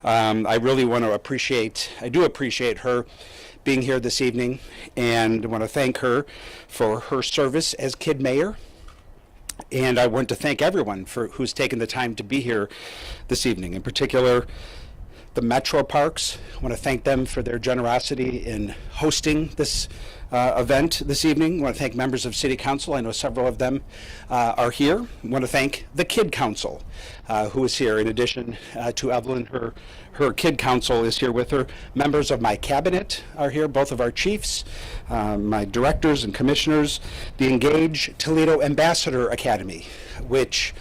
I really want to appreciate her being here this evening, and I want to thank her for her service as Kid Mayor. And I want to thank everyone who's taken the time to be here this evening. In particular, the Metroparks. I want to thank them for their generosity in hosting this event this evening. I want to thank members of City Council. I know several of them are here. I want to thank the Kid Council, who is here. In addition to Evelyn, her Kid Council is here with her. Members of my cabinet are here, both of our chiefs, my directors and commissioners, the Engage Toledo Ambassador Academy, which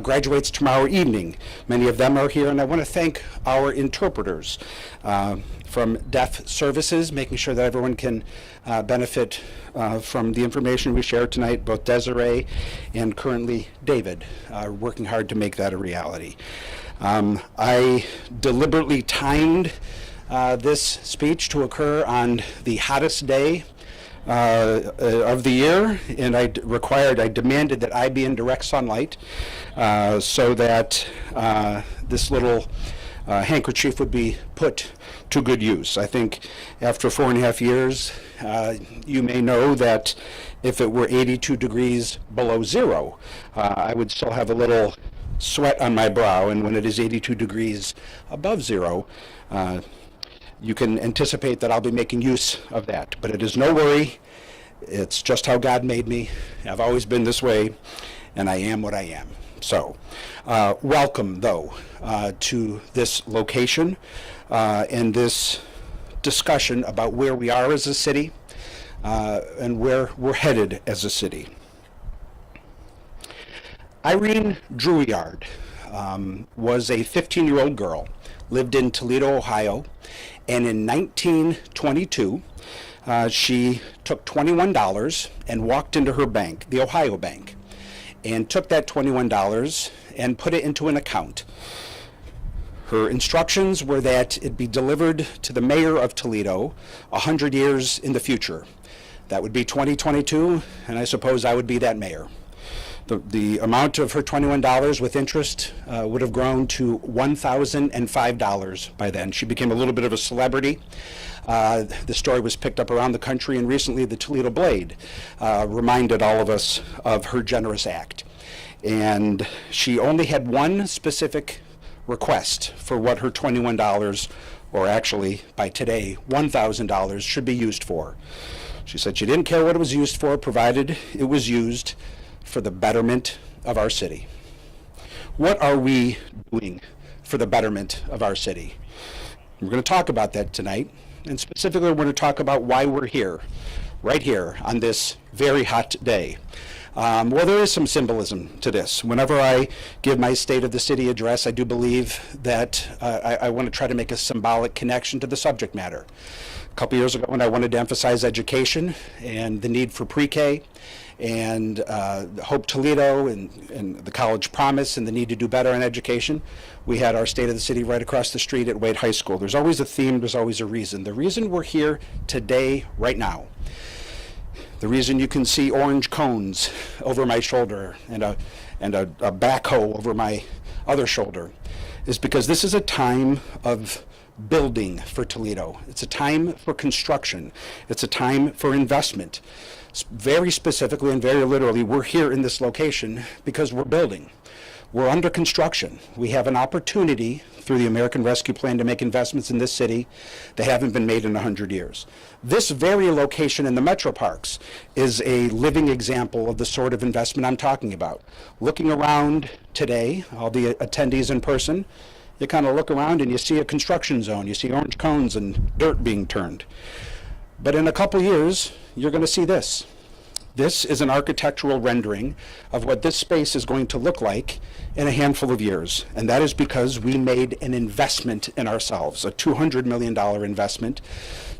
graduates tomorrow evening. Many of them are here, and I want to thank our interpreters from Deaf Services, making sure that everyone can benefit from the information we share tonight. Both Desiree and currently David are working hard to make that a reality. I deliberately timed this speech to occur on the hottest day of the year, and I demanded that I be in direct sunlight so that this little handkerchief would be put to good use. I think after 4.5 years, you may know that if it were 82 degrees below zero, I would still have a little sweat on my brow, and when it is 82 degrees above zero, you can anticipate that I'll be making use of that. But it is no worry. It's just how God made me. I've always been this way, and I am what I am. So, welcome, though, to this location and this discussion about where we are as a city and where we're headed as a city. Irene Drouillard was a 15-year-old girl, lived in Toledo, Ohio, and in 1922, she took $21 and walked into her bank, the Ohio Bank, and took that $21 and put it into an account. Her instructions were that it be delivered to the mayor of Toledo 100 years in the future. That would be 2022, and I suppose I would be that mayor. The amount of her $21 with interest would have grown to $1,005 by then. She became a little bit of a celebrity. The story was picked up around the country, and recently the Toledo Blade reminded all of us of her generous act. And she only had one specific request for what her $21, or actually by today, $1,000 should be used for. She said she didn't care what it was used for, provided it was used for the betterment of our city. What are we doing for the betterment of our city? We're going to talk about that tonight, and specifically we're going to talk about why we're here, right here on this very hot day. Well, there is some symbolism to this. Whenever I give my State of the City address, I do believe that I want to try to make a symbolic connection to the subject matter. A couple years ago, when I wanted to emphasize education and the need for pre-K, and Hope Toledo and the College Promise and the need to do better in education, we had our State of the City right across the street at Wade High School. There's always a theme, there's always a reason. The reason we're here today, right now, the reason you can see orange cones over my shoulder and a backhoe over my other shoulder is because this is a time of building for Toledo. It's a time for construction. It's a time for investment. Very specifically and very literally, we're here in this location because we're building. We're under construction. We have an opportunity through the American Rescue Plan to make investments in this city that haven't been made in 100 years. This very location in the Metroparks is a living example of the sort of investment I'm talking about. Looking around today, all the attendees in person, you kind of look around and you see a construction zone. You see orange cones and dirt being turned. But in a couple years, you're going to see this. This is an architectural rendering of what this space is going to look like in a handful of years. And that is because we made an investment in ourselves, a $200 million investment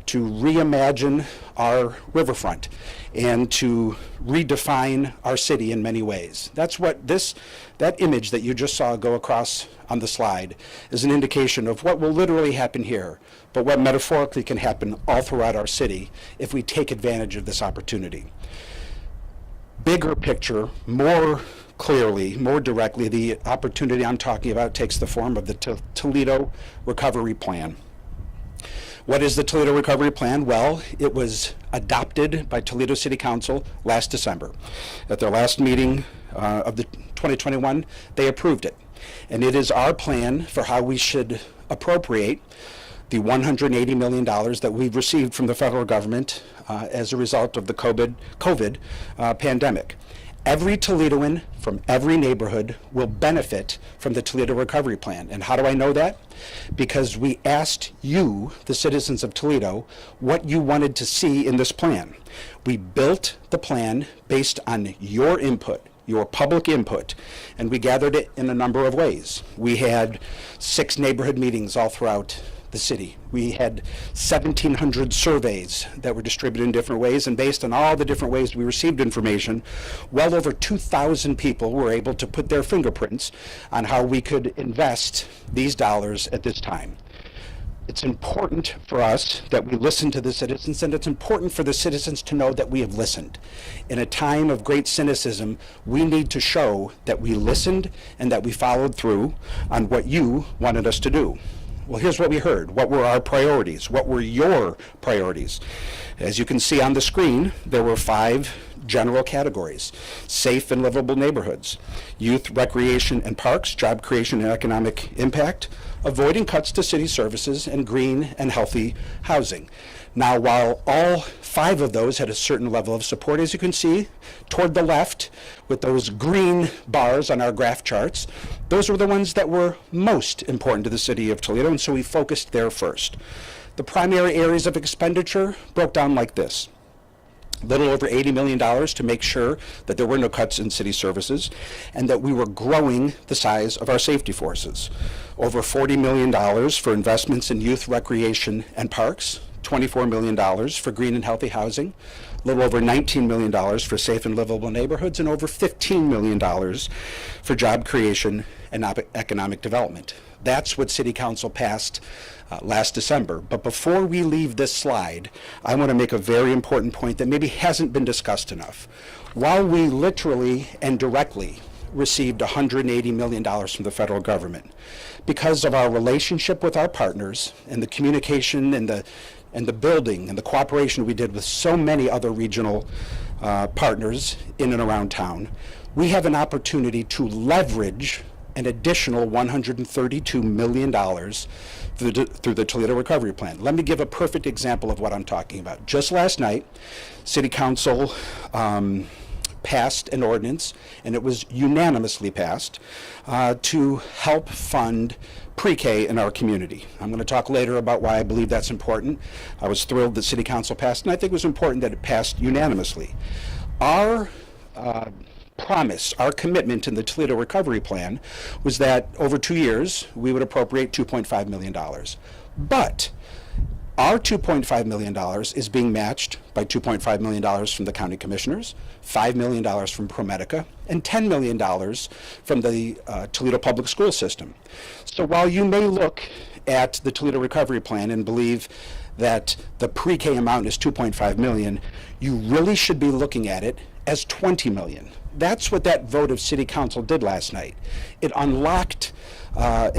to reimagine our riverfront and to redefine our city in many ways. That's what that image that you just saw go across on the slide is an indication of what will literally happen here, but what metaphorically can happen all throughout our city if we take advantage of this opportunity. Bigger picture, more clearly, more directly, the opportunity I'm talking about takes the form of the Toledo Recovery Plan. What is the Toledo Recovery Plan? Well, it was adopted by Toledo City Council last December. At their last meeting of the 2021, they approved it. And it is our plan for how we should appropriate the $180 million that we've received from the federal government as a result of the COVID pandemic. Every Toledoan from every neighborhood will benefit from the Toledo Recovery Plan. And how do I know that? Because we asked you, the citizens of Toledo, what you wanted to see in this plan. We built the plan based on your input, your public input, and we gathered it in a number of ways. We had 6 neighborhood meetings all throughout the city. We had 1,700 surveys that were distributed in different ways, and based on all the different ways we received information, well over 2,000 people were able to put their fingerprints on how we could invest these dollars at this time. It's important for us that we listen to the citizens, and it's important for the citizens to know that we have listened. In a time of great cynicism, we need to show that we listened and that we followed through on what you wanted us to do. Well, here's what we heard. What were our priorities? What were your priorities? As you can see on the screen, there were 5 general categories: safe and livable neighborhoods, youth, recreation and parks, job creation and economic impact, avoiding cuts to city services, and green and healthy housing. Now, while all 5 of those had a certain level of support, as you can see toward the left with those green bars on our graph charts, those were the ones that were most important to the city of Toledo, and so we focused there first. The primary areas of expenditure broke down like this: a little over $80 million to make sure that there were no cuts in city services and that we were growing the size of our safety forces. Over $40 million for investments in youth, recreation, and parks. $24 million for green and healthy housing, a little over $19 million for safe and livable neighborhoods, and over $15 million for job creation and economic development. That's what City Council passed last December. But before we leave this slide, I want to make a very important point that maybe hasn't been discussed enough. While we literally and directly received $180 million from the federal government, because of our relationship with our partners and the communication and the building and the cooperation we did with so many other regional partners in and around town, we have an opportunity to leverage an additional $132 million through the Toledo Recovery Plan. Let me give a perfect example of what I'm talking about. Just last night, City Council passed an ordinance, and it was unanimously passed, to help fund pre-K in our community. I'm going to talk later about why I believe that's important. I was thrilled that City Council passed, and I think it was important that it passed unanimously. Our promise, our commitment in the Toledo Recovery Plan was that over 2 years, we would appropriate $2.5 million. But our $2.5 million is being matched by $2.5 million from the county commissioners, $5 million from ProMedica, and $10 million from the Toledo public school system. So while you may look at the Toledo Recovery Plan and believe that the pre-K amount is $2.5 million, you really should be looking at it as $20 million. That's what that vote of City Council did last night. It unlocked a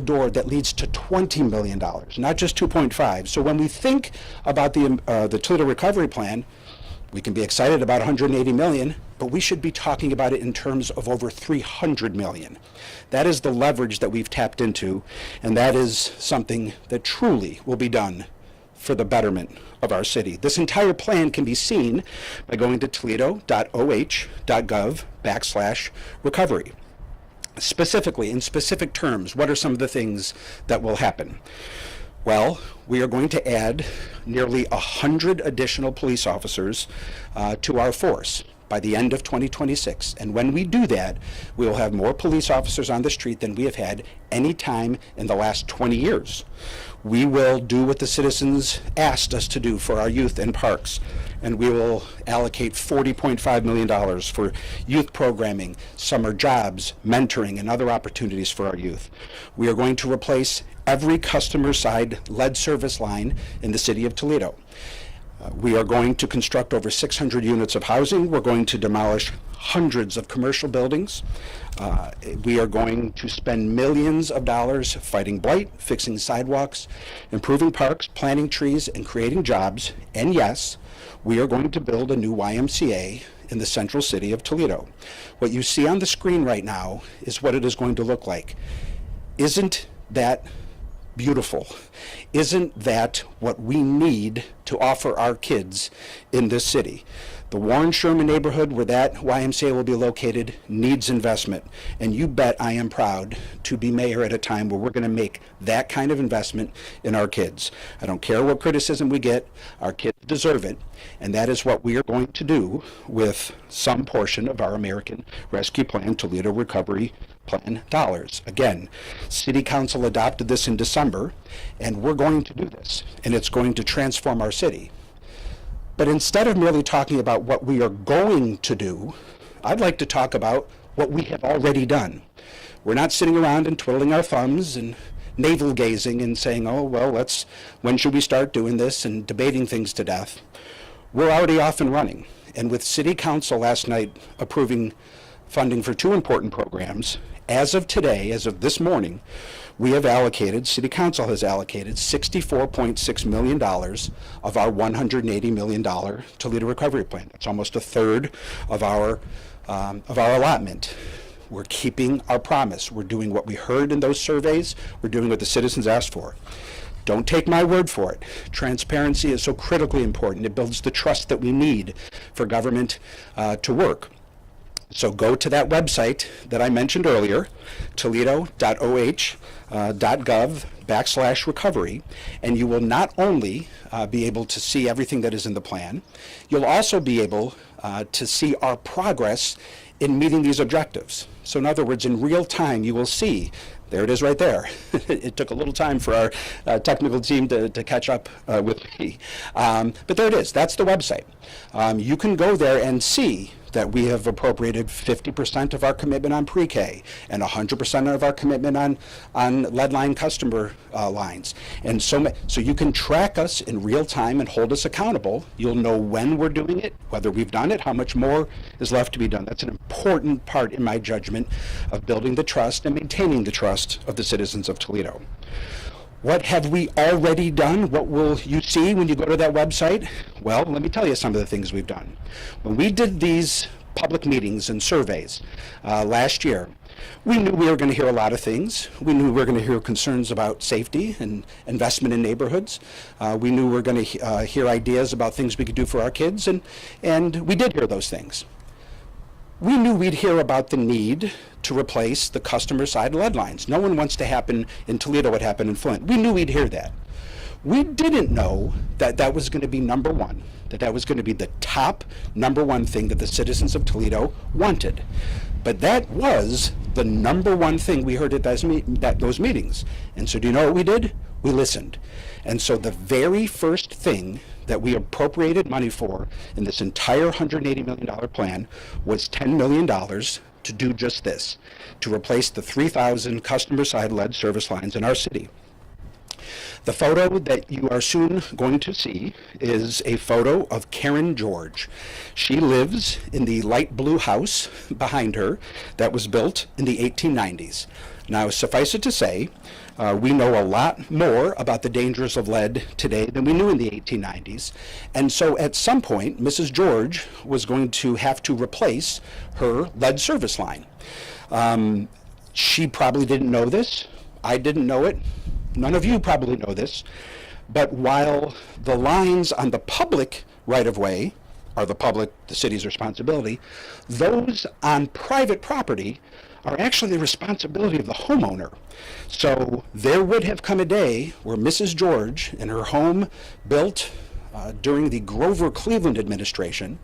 door that leads to $20 million, not just 2.5. So when we think about the Toledo Recovery Plan, we can be excited about 180 million, but we should be talking about it in terms of over 300 million. That is the leverage that we've tapped into, and that is something that truly will be done for the betterment of our city. This entire plan can be seen by going to toledo.oh.gov/recovery. Specifically, in specific terms, what are some of the things that will happen? Well, we are going to add nearly 100 additional police officers to our force by the end of 2026. And when we do that, we will have more police officers on the street than we have had any time in the last 20 years. We will do what the citizens asked us to do for our youth and parks, and we will allocate $40.5 million for youth programming, summer jobs, mentoring, and other opportunities for our youth. We are going to replace every customer side lead service line in the city of Toledo. We are going to construct over 600 units of housing. We're going to demolish hundreds of commercial buildings. We are going to spend millions of dollars fighting blight, fixing sidewalks, improving parks, planting trees, and creating jobs. And yes, we are going to build a new YMCA in the central city of Toledo. What you see on the screen right now is what it is going to look like. Isn't that beautiful? Isn't that what we need to offer our kids in this city? The Warren Sherman neighborhood where that YMCA will be located needs investment. And you bet I am proud to be mayor at a time where we're going to make that kind of investment in our kids. I don't care what criticism we get, our kids deserve it. And that is what we are going to do with some portion of our American Rescue Plan Toledo Recovery Plan dollars. Again, City Council adopted this in December, and we're going to do this, and it's going to transform our city. But instead of merely talking about what we are going to do, I'd like to talk about what we have already done. We're not sitting around and twiddling our thumbs and navel gazing and saying, oh, well, when should we start doing this, and debating things to death. We're already off and running. And with City Council last night approving funding for two important programs, as of today, as of this morning, City Council has allocated $64.6 million of our $180 million Toledo Recovery Plan. That's almost a third of our allotment. We're keeping our promise. We're doing what we heard in those surveys. We're doing what the citizens asked for. Don't take my word for it. Transparency is so critically important. It builds the trust that we need for government to work. So go to that website that I mentioned earlier, toledo.oh.gov/recovery, and you will not only be able to see everything that is in the plan, you'll also be able to see our progress in meeting these objectives. So in other words, in real time, you will see, there it is right there. It took a little time for our technical team to catch up with me. But there it is. That's the website. You can go there and see that we have appropriated 50% of our commitment on pre-K and 100% of our commitment on lead line customer lines. And so you can track us in real time and hold us accountable. You'll know when we're doing it, whether we've done it, how much more is left to be done. That's an important part, in my judgment, of building the trust and maintaining the trust of the citizens of Toledo. What have we already done? What will you see when you go to that website? Well, let me tell you some of the things we've done. When we did these public meetings and surveys last year, we knew we were going to hear a lot of things. We knew we were going to hear concerns about safety and investment in neighborhoods. We knew we were going to hear ideas about things we could do for our kids, and we did hear those things. We knew we'd hear about the need to replace the customer side lead lines. No one wants to happen in Toledo what happened in Flint. We knew we'd hear that. We didn't know that that was going to be number one, that was going to be the top number one thing that the citizens of Toledo wanted. But that was the number one thing we heard at those meetings. And so do you know what we did? We listened. And so the very first thing that we appropriated money for in this entire $180 million plan was $10 million to do just this, to replace the 3,000 customer-side lead service lines in our city. The photo that you are soon going to see is a photo of Karen George. She lives in the light blue house behind her that was built in the 1890s. Now, suffice it to say, we know a lot more about the dangers of lead today than we knew in the 1890s. And so at some point, Mrs. George was going to have to replace her lead service line. She probably didn't know this. I didn't know it. None of you probably know this. But while the lines on the public right-of-way are the city's responsibility, those on private property are actually the responsibility of the homeowner. So there would have come a day where Mrs. George, in her home built during the Grover Cleveland administration,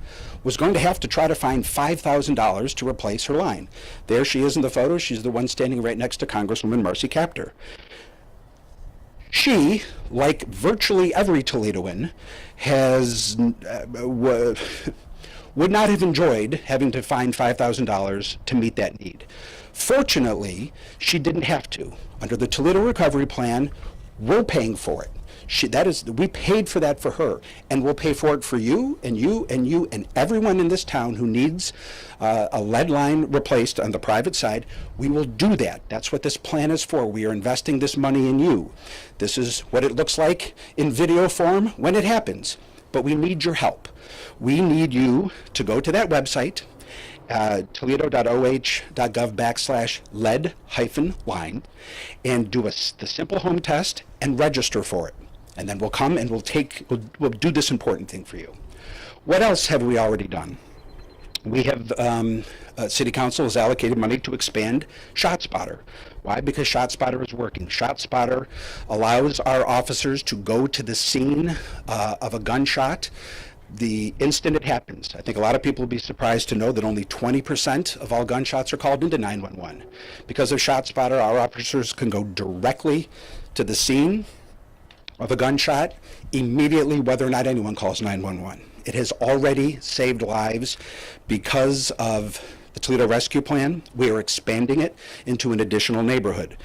was going to have to try to find $5,000 to replace her line. There she is in the photo. She's the one standing right next to Congresswoman Marcy Kaptur. She, like virtually every Toledoan, would not have enjoyed having to find $5,000 to meet that need. Fortunately, she didn't have to. Under the Toledo Recovery Plan, we're paying for it. We paid for that for her, and we'll pay for it for you and you and you and everyone in this town who needs a lead line replaced on the private side. We will do that. That's what this plan is for. We are investing this money in you. This is what it looks like in video form when it happens, but we need your help. We need you to go to that website, toledo.oh.gov/lead-line, and do the simple home test and register for it. And then we'll come and we'll do this important thing for you. What else have we already done? We have, City Council has allocated money to expand ShotSpotter. Why? Because ShotSpotter is working. ShotSpotter allows our officers to go to the scene of a gunshot the instant it happens. I think a lot of people will be surprised to know that only 20% of all gunshots are called into 911. Because of ShotSpotter, our officers can go directly to the scene of a gunshot immediately, whether or not anyone calls 911. It has already saved lives because of the Toledo Rescue Plan. We are expanding it into an additional neighborhood.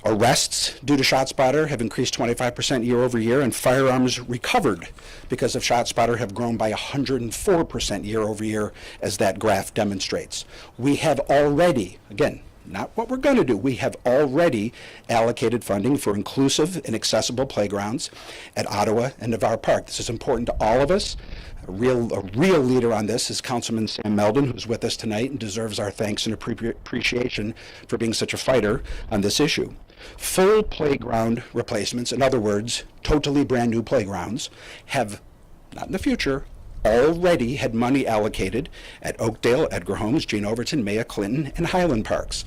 Arrests due to ShotSpotter have increased 25% year over year, and firearms recovered because of ShotSpotter have grown by 104% year over year, as that graph demonstrates. We have already, again, not what we're going to do, we have already allocated funding for inclusive and accessible playgrounds at Ottawa and Navarre Park. This is important to all of us. A real leader on this is Councilman Sam Meldon, who's with us tonight and deserves our thanks and appreciation for being such a fighter on this issue. Full playground replacements, in other words, totally brand new playgrounds, have, not in the future, already had money allocated at Oakdale, Edgar Holmes, Gene Overton, Maya Clinton, and Highland Parks.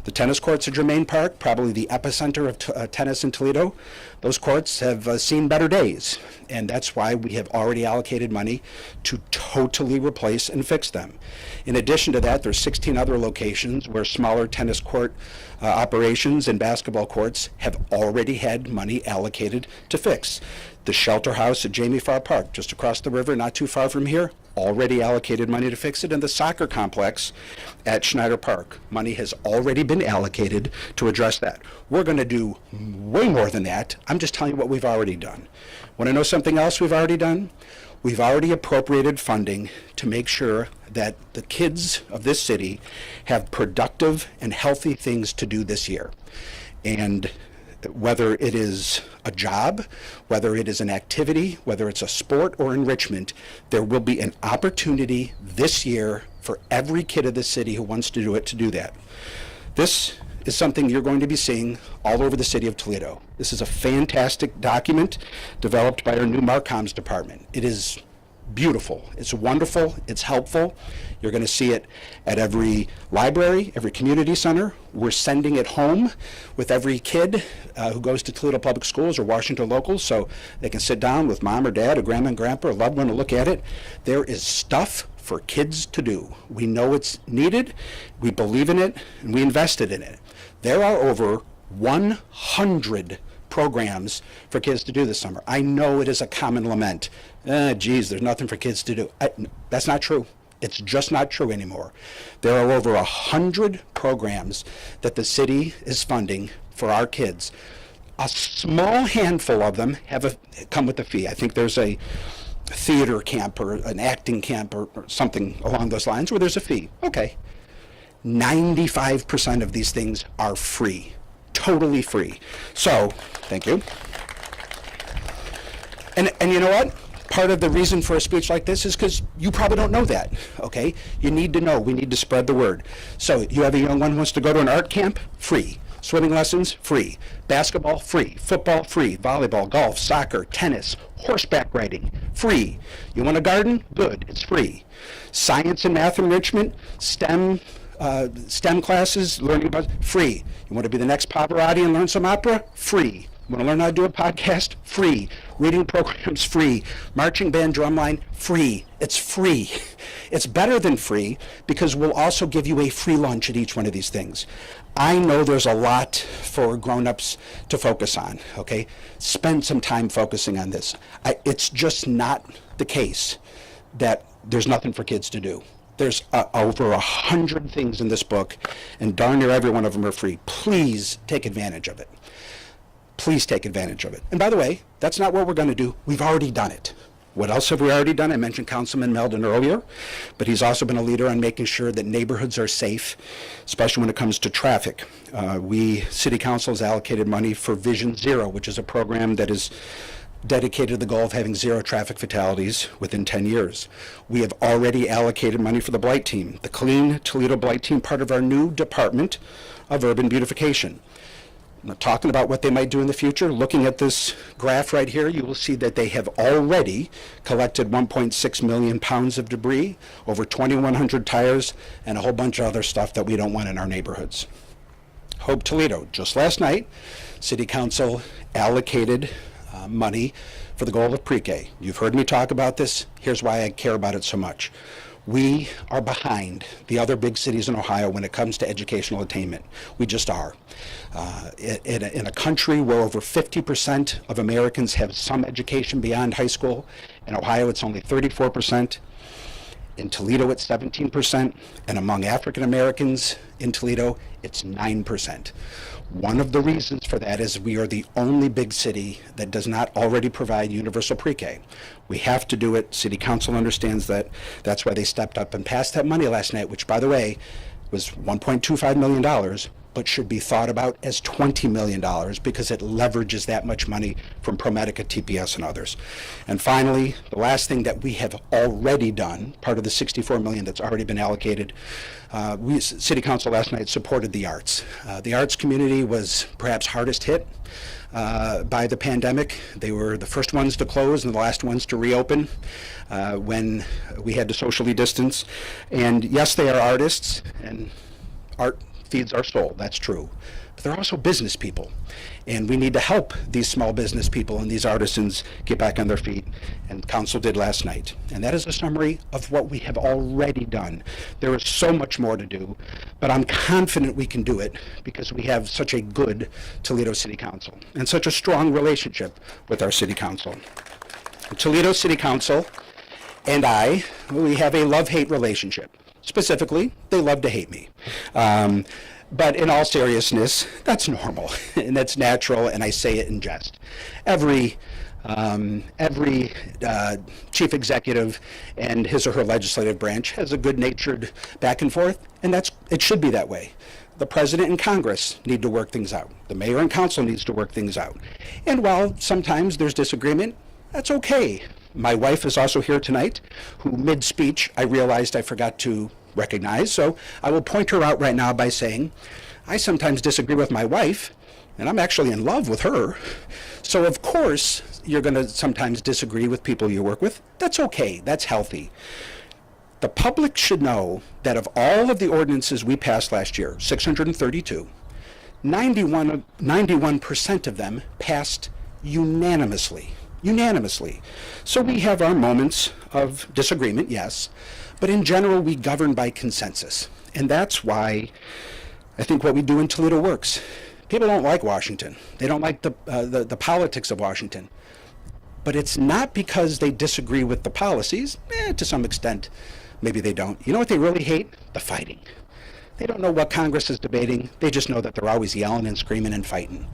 The tennis courts at Germain Park, probably the epicenter of tennis in Toledo, those courts have seen better days, and that's why we have already allocated money to totally replace and fix them. In addition to that, there's 16 other locations where smaller tennis court operations and basketball courts have already had money allocated to fix. The shelter house at Jamie Farr Park, just across the river, not too far from here, already allocated money to fix it. And the soccer complex at Schneider Park, money has already been allocated to address that. We're going to do way more than that. I'm just telling you what we've already done. Want to know something else we've already done? We've already appropriated funding to make sure that the kids of this city have productive and healthy things to do this year. And whether it is a job, whether it is an activity, whether it's a sport or enrichment, there will be an opportunity this year for every kid of the city who wants to do it to do that. This is something you're going to be seeing all over the city of Toledo. This is a fantastic document developed by our new Marcoms department. It is beautiful, it's wonderful, it's helpful. You're going to see it at every library, every community center. We're sending it home with every kid who goes to Toledo Public Schools or Washington Locals, so they can sit down with mom or dad or grandma and grandpa or loved one to look at it. There is stuff for kids to do. We know it's needed, we believe in it, and we invested in it. There are over 100 programs for kids to do this summer. I know it is a common lament. Geez, there's nothing for kids to do. That's not true. It's just not true anymore. There are over 100 programs that the city is funding for our kids. A small handful of them come with a fee. I think there's a theater camp or an acting camp or something along those lines where there's a fee. Okay. 95% of these things are free, totally free. So, thank you. And you know what? Part of the reason for a speech like this is because you probably don't know that, okay? You need to know. We need to spread the word. So you have a young one who wants to go to an art camp? Free. Swimming lessons? Free. Basketball? Free. Football? Free. Volleyball, golf, soccer, tennis, horseback riding? Free. You want a garden? Good. It's free. Science and math enrichment? STEM classes, learning about, free. You want to be the next Pavarotti and learn some opera? Free. You want to learn how to do a podcast? Free. Reading programs? Free. Marching band, drumline? Free. It's free. It's better than free because we'll also give you a free lunch at each one of these things. I know there's a lot for grown-ups to focus on, okay? Spend some time focusing on this. It's just not the case that there's nothing for kids to do. There's over 100 things in this book, and darn near every one of them are free. Please take advantage of it. Please take advantage of it. And by the way, that's not what we're going to do. We've already done it. What else have we already done? I mentioned Councilman Meldon earlier, but he's also been a leader on making sure that neighborhoods are safe, especially when it comes to traffic. City Council has allocated money for Vision Zero, which is a program that is dedicated to the goal of having 0 traffic fatalities within 10 years. We have already allocated money for the Blight Team, the Clean Toledo Blight Team, part of our new Department of Urban Beautification. Now, talking about what they might do in the future, looking at this graph right here, you will see that they have already collected 1.6 million pounds of debris, over 2,100 tires, and a whole bunch of other stuff that we don't want in our neighborhoods. Hope Toledo, just last night, City Council allocated money for the goal of pre-K. You've heard me talk about this. Here's why I care about it so much. We are behind the other big cities in Ohio when it comes to educational attainment. We just are. In a country where over 50% of Americans have some education beyond high school, in Ohio it's only 34%. In Toledo it's 17%, and among African Americans in Toledo it's 9%. One of the reasons for that is we are the only big city that does not already provide universal pre-K. We have to do it. City Council understands that. That's why they stepped up and passed that money last night, which, by the way, was $1.25 million, but should be thought about as $20 million because it leverages that much money from ProMedica, TPS, and others. And finally, the last thing that we have already done, part of the $64 million that's already been allocated, City Council last night supported the arts. The arts community was perhaps hardest hit by the pandemic. They were the first ones to close and the last ones to reopen when we had to socially distance. And yes, they are artists, and art feeds our soul, that's true. But they're also business people. And we need to help these small business people and these artisans get back on their feet. And Council did last night. And that is a summary of what we have already done. There is so much more to do, but I'm confident we can do it because we have such a good Toledo City Council and such a strong relationship with our City Council. The Toledo City Council and we have a love-hate relationship. Specifically, they love to hate me. But in all seriousness, that's normal and that's natural, and I say it in jest. Every chief executive and his or her legislative branch has a good-natured back and forth, and it should be that way. The president and Congress need to work things out. The mayor and council needs to work things out. And while sometimes there's disagreement, that's okay. My wife is also here tonight, who mid-speech I realized I forgot to recognize, so I will point her out right now by saying, I sometimes disagree with my wife, and I'm actually in love with her. So of course, you're going to sometimes disagree with people you work with. That's okay, that's healthy. The public should know that of all of the ordinances we passed last year, 632, 91% of them passed unanimously. So we have our moments of disagreement, yes, but in general we govern by consensus. And that's why I think what we do in Toledo works. People don't like Washington. They don't like the politics of Washington. But it's not because they disagree with the policies. To some extent, maybe they don't. You know what they really hate? The fighting. They don't know what Congress is debating. They just know that they're always yelling and screaming and fighting.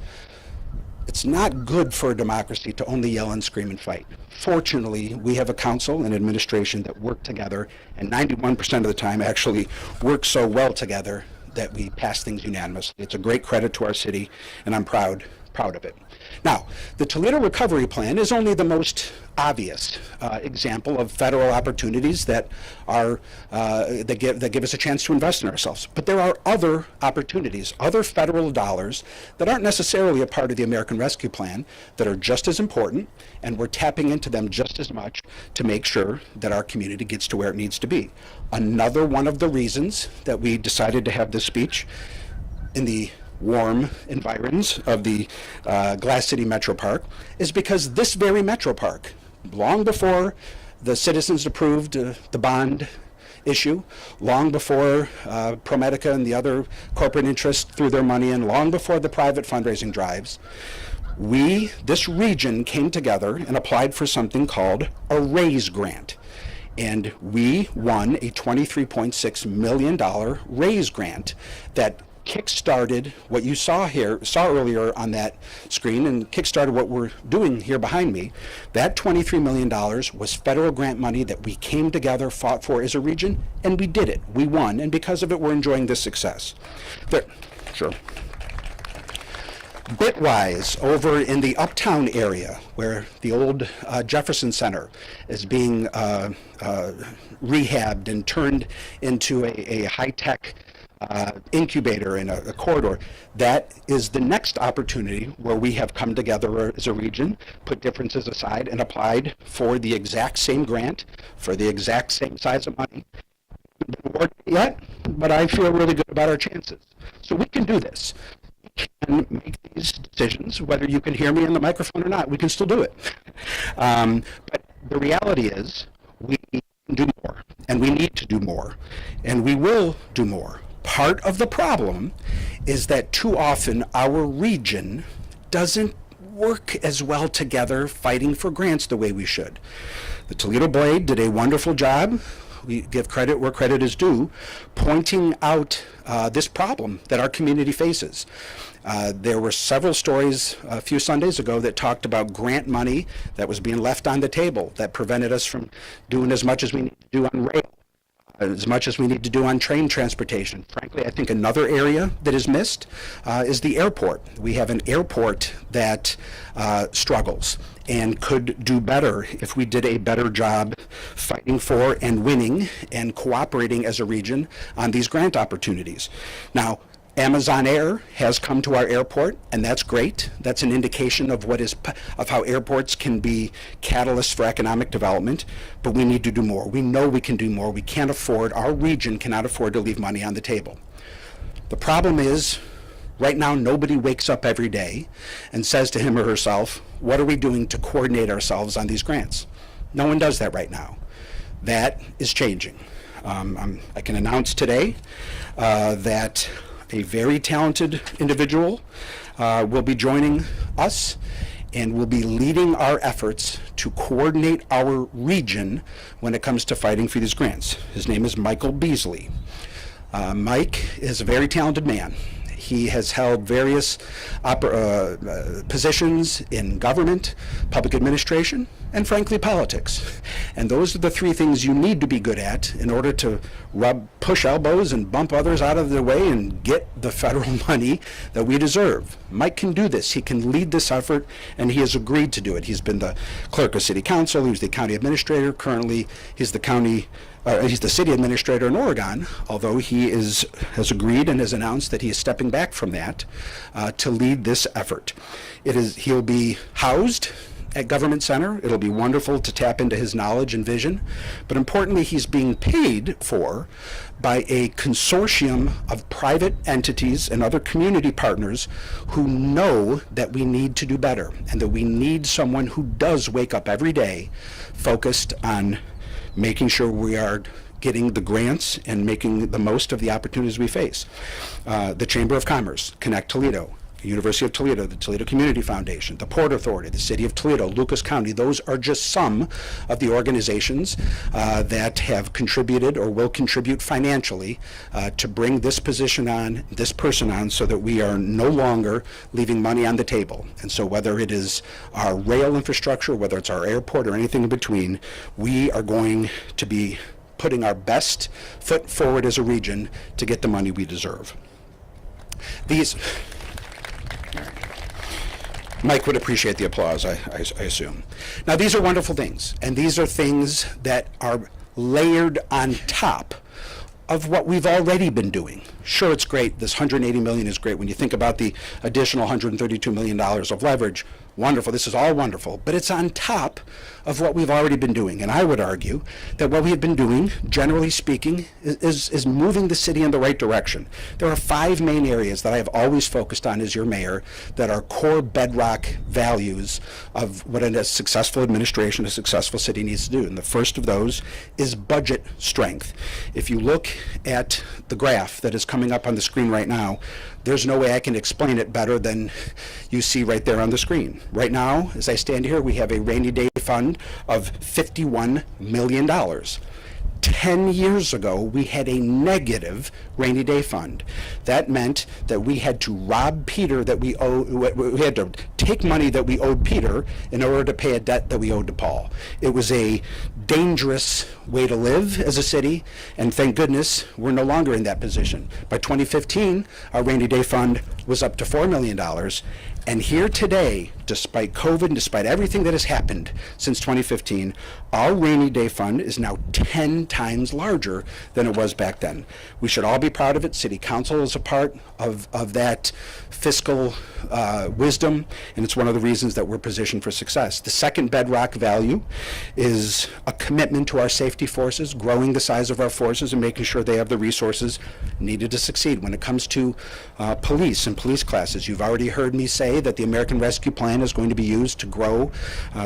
It's not good for a democracy to only yell and scream and fight. Fortunately, we have a council and administration that work together, and 91% of the time actually work so well together that we pass things unanimously. It's a great credit to our city, and I'm proud of it. Now, the Toledo Recovery Plan is only the most obvious example of federal opportunities that give us a chance to invest in ourselves. But there are other opportunities, other federal dollars that aren't necessarily a part of the American Rescue Plan that are just as important, and we're tapping into them just as much to make sure that our community gets to where it needs to be. Another one of the reasons that we decided to have this speech in the warm environs of the Glass City Metropark is because this very Metropark, long before the citizens approved the bond issue, long before ProMedica and the other corporate interests threw their money in, long before the private fundraising drives, this region came together and applied for something called a RAISE grant. And we won a $23.6 million RAISE grant that kick-started what you saw earlier on that screen, and kick-started what we're doing here behind me. That $23 million was federal grant money that we came together, fought for as a region, and we did it. We won, and because of it, we're enjoying this success. Sure. Bitwise, over in the Uptown area, where the old Jefferson Center is being rehabbed and turned into a high-tech incubator in a corridor, that is the next opportunity where we have come together as a region, put differences aside, and applied for the exact same grant for the exact same size of money. Haven't been awarded yet, but I feel really good about our chances. So we can do this. Can make these decisions, whether you can hear me in the microphone or not. We can still do it. But the reality is we can do more, and we need to do more, and we will do more. Part of the problem is that too often our region doesn't work as well together fighting for grants the way we should. The Toledo Blade did a wonderful job. We give credit where credit is due, pointing out this problem that our community faces. There were several stories a few Sundays ago that talked about grant money that was being left on the table that prevented us from doing as much as we need to do on rail, as much as we need to do on train transportation. Frankly, I think another area that is missed is the airport. We have an airport that struggles and could do better if we did a better job fighting for and winning and cooperating as a region on these grant opportunities. Now, Amazon Air has come to our airport, and that's great. That's an indication of of how airports can be catalysts for economic development, but we need to do more. We know we can do more. We can't afford, our region cannot afford to leave money on the table. The problem is, right now, nobody wakes up every day and says to him or herself, what are we doing to coordinate ourselves on these grants? No one does that right now. That is changing. I can announce today that a very talented individual will be joining us and will be leading our efforts to coordinate our region when it comes to fighting for these grants. His name is Michael Beasley. Mike is a very talented man. He has held various positions in government, public administration, and frankly, politics. And those are the three things you need to be good at in order to push elbows and bump others out of their way and get the federal money that we deserve. Mike can do this. He can lead this effort, and he has agreed to do it. He's been the clerk of city council. He was the county administrator. Currently, he's the city administrator in Oregon, although he has agreed and has announced that he is stepping back from that to lead this effort. He'll be housed at Government Center. It'll be wonderful to tap into his knowledge and vision, but importantly, he's being paid for by a consortium of private entities and other community partners who know that we need to do better and that we need someone who does wake up every day focused on making sure we are getting the grants and making the most of the opportunities we face. The Chamber of Commerce, Connect Toledo, the University of Toledo, the Toledo Community Foundation, the Port Authority, the City of Toledo, Lucas County. Those are just some of the organizations that have contributed or will contribute financially to bring this person on so that we are no longer leaving money on the table. And so whether it is our rail infrastructure, whether it's our airport or anything in between, we are going to be putting our best foot forward as a region to get the money we deserve. Mike would appreciate the applause, I assume. Now, these are wonderful things, and these are things that are layered on top of what we've already been doing. Sure, it's great. This $180 million is great. When you think about the additional $132 million of leverage, wonderful. This is all wonderful, but it's on top of what we've already been doing. And I would argue that what we have been doing, generally speaking, is moving the city in the right direction. There are 5 main areas that I have always focused on as your mayor that are core bedrock values of what a successful administration, a successful city needs to do. And the first of those is budget strength. If you look at the graph that is coming up on the screen right now, there's no way I can explain it better than you see right there on the screen. Right now, as I stand here, we have a rainy day fund of $51 million. $10 10 years ago, we had a negative rainy day fund. That meant that we had to rob Peter that we had to take money that we owed Peter in order to pay a debt that we owed to Paul. It was a dangerous way to live as a city, and thank goodness we're no longer in that position. By 2015, our rainy day fund was up to $4 million. And here today, despite COVID and despite everything that has happened since 2015, our rainy day fund is now 10 times larger than it was back then. We should all be proud of it. City Council is a part of that fiscal wisdom, and it's one of the reasons that we're positioned for success. The second bedrock value is a commitment to our safety forces, growing the size of our forces and making sure they have the resources needed to succeed. When it comes to police and police classes, you've already heard me say that the American Rescue Plan is going to be used to grow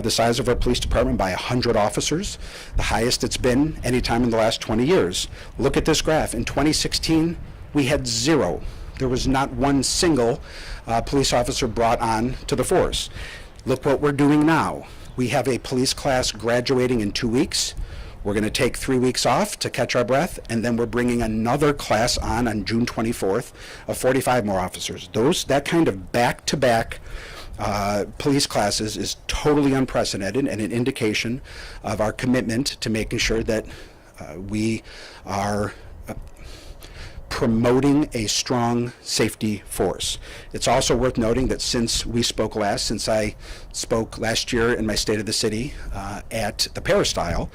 the size of our police department by 100 officers, the highest it's been any time in the last 20 years. Look at this graph. In 2016, we had 0. There was not one single police officer brought on to the force. Look what we're doing now. We have a police class graduating in 2 weeks. We're going to take 3 weeks off to catch our breath, and then we're bringing another class on June 24th of 45 more officers. That kind of back-to-back police classes is totally unprecedented and an indication of our commitment to making sure that we are promoting a strong safety force. It's also worth noting that since I spoke last year in my State of the City at the Peristyle,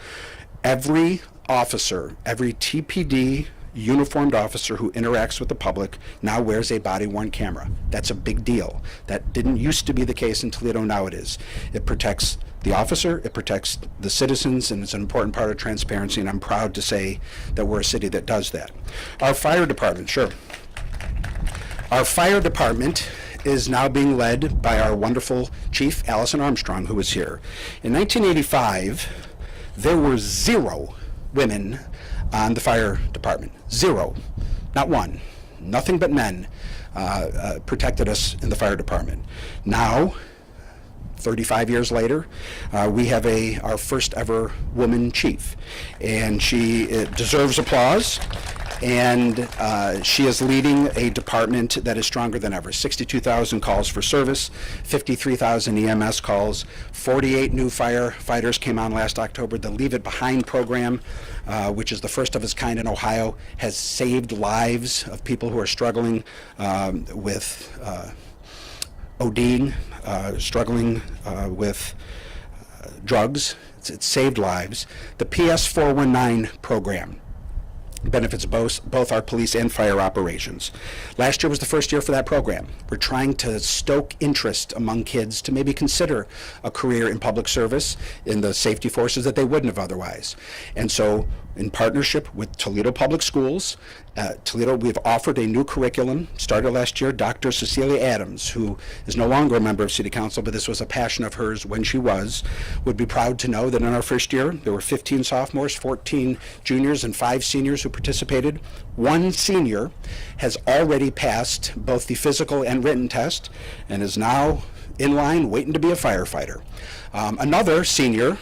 every officer, every TPD uniformed officer who interacts with the public now wears a body-worn camera. That's a big deal. That didn't used to be the case in Toledo, now it is. It protects the officer, it protects the citizens, and it's an important part of transparency, and I'm proud to say that we're a city that does that. Our fire department, Our fire department is now being led by our wonderful chief, Allison Armstrong, who was here. In 1985, there were 0 women on the fire department. 0. Not one. Nothing but men protected us in the fire department. Now, 35 years later, we have our first ever woman chief, and she deserves applause. And she is leading a department that is stronger than ever. 62,000 calls for service, 53,000 EMS calls, 48 new firefighters came on last October. The Leave It Behind program, which is the first of its kind in Ohio, has saved lives of people who are struggling with ODing, struggling with drugs. It's saved lives. The PS 419 program benefits both our police and fire operations. Last year was the first year for that program. We're trying to stoke interest among kids to maybe consider a career in public service in the safety forces that they wouldn't have otherwise. And so, in partnership with Toledo Public Schools, we've offered a new curriculum, started last year. Dr. Cecilia Adams, who is no longer a member of City Council, but this was a passion of hers when she would be proud to know that in our first year, there were 15 sophomores, 14 juniors, and 5 seniors who participated. 1 senior has already passed both the physical and written test and is now in line waiting to be a firefighter. Another senior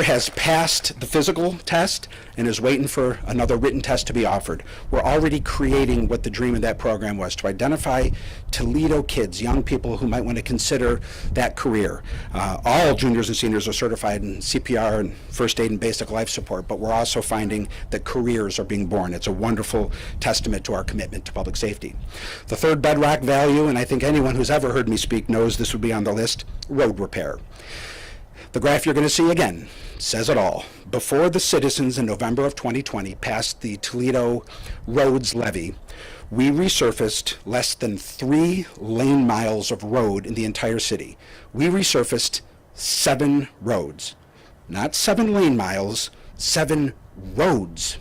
has passed the physical test and is waiting for another written test to be offered. We're already creating what the dream of that program was, to identify Toledo kids, young people who might want to consider that career. All juniors and seniors are certified in CPR and first aid and basic life support, but we're also finding that careers are being born. It's a wonderful testament to our commitment to public safety. The third bedrock value, and I think anyone who's ever heard me speak knows this would be on the list, road repair. The graph you're going to see again says it all. Before the citizens in November of 2020 passed the Toledo roads levy, we resurfaced less than 3 lane miles of road in the entire city. We resurfaced 7 roads. Not 7 lane miles, 7 roads.